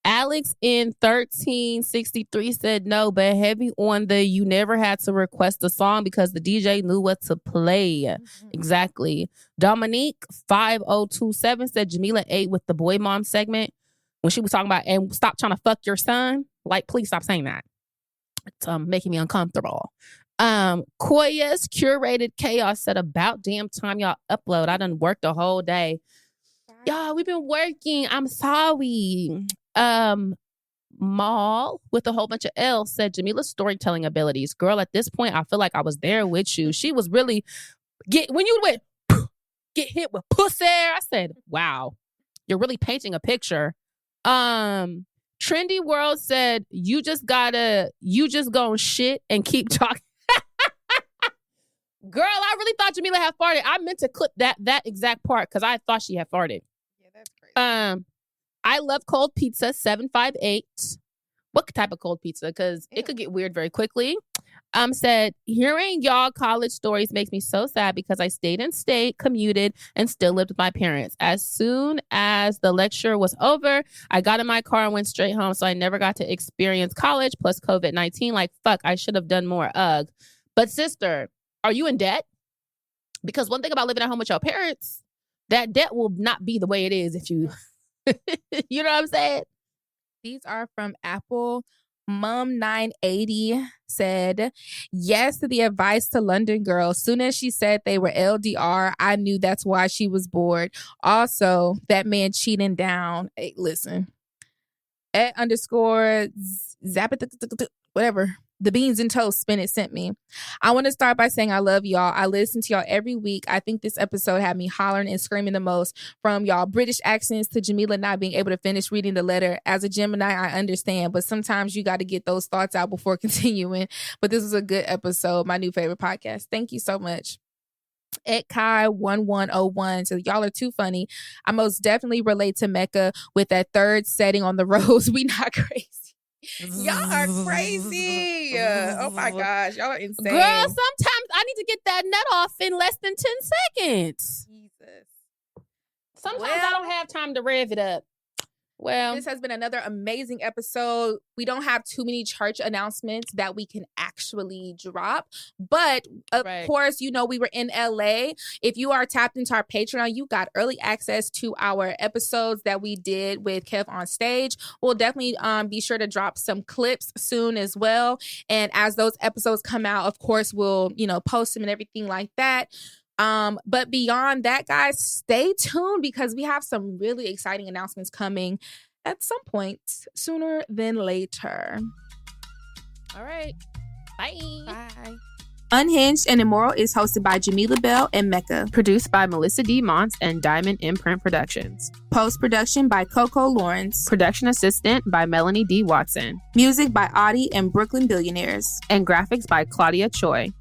Alex in 1363 said no, but heavy on the you never had to request a song because the DJ knew what to play. Mm-hmm. Exactly. Dominique 5027 said Jamila ate with the boy mom segment when she was talking about and stop trying to fuck your son. Like, please stop saying that. It's making me uncomfortable. Koya's curated chaos said about damn time y'all upload. I done worked the whole day. Y'all, we've been working. I'm sorry. Maul with a whole bunch of L's said Jamila's storytelling abilities. Girl, at this point, I feel like I was there with you. She was really when you went get hit with pussy. I said, wow, you're really painting a picture. Trendy World said you just gonna shit and keep talking. Girl, I really thought Jamila had farted. I meant to clip that exact part because I thought she had farted. Yeah, that's crazy. I love cold pizza 758. What type of cold pizza? Because it could get weird very quickly. Said hearing y'all college stories makes me so sad because I stayed in state, commuted, and still lived with my parents. As soon as the lecture was over, I got in my car and went straight home. So I never got to experience college plus COVID-19. Like, fuck, I should have done more. Ugh. But sister, are you in debt? Because one thing about living at home with your parents, that debt will not be the way it is if you, you know what I'm saying? These are from Apple. Mum980 said, yes to the advice to London girl. Soon as she said they were LDR, I knew that's why she was bored. Also, that man cheating down. Hey, listen. @_Zapit, whatever. The beans and toast Spinach sent me. I want to start by saying I love y'all. I listen to y'all every week. I think this episode had me hollering and screaming the most, from y'all British accents to Jamila not being able to finish reading the letter. As a Gemini, I understand, but sometimes you got to get those thoughts out before continuing. But this was a good episode. My new favorite podcast. Thank you so much. Kai1101 so y'all are too funny. I most definitely relate to Mecca with that third setting on the rose. We not crazy. Y'all are crazy. Oh my gosh. Y'all are insane. Girl, sometimes I need to get that nut off in less than 10 seconds. Jesus. Sometimes I don't have time to rev it up. Well, this has been another amazing episode. We don't have too many church announcements that we can actually drop. But of course, you know, we were in LA. If you are tapped into our Patreon, you got early access to our episodes that we did with Kev on stage. We'll definitely be sure to drop some clips soon as well. And as those episodes come out, of course, we'll, you know, post them and everything like that. But beyond that, guys, stay tuned because we have some really exciting announcements coming at some point sooner than later. All right. Bye. Bye. Unhinged and Immoral is hosted by Jamila Bell and Mecca. Produced by Melisa D. Monts and Diamond MPrint Productions. Post-production by Coco Llorens. Production assistant by Melanie D. Watson. Music by Audie and Brooklyn Billionaires. And graphics by Claudia Choi.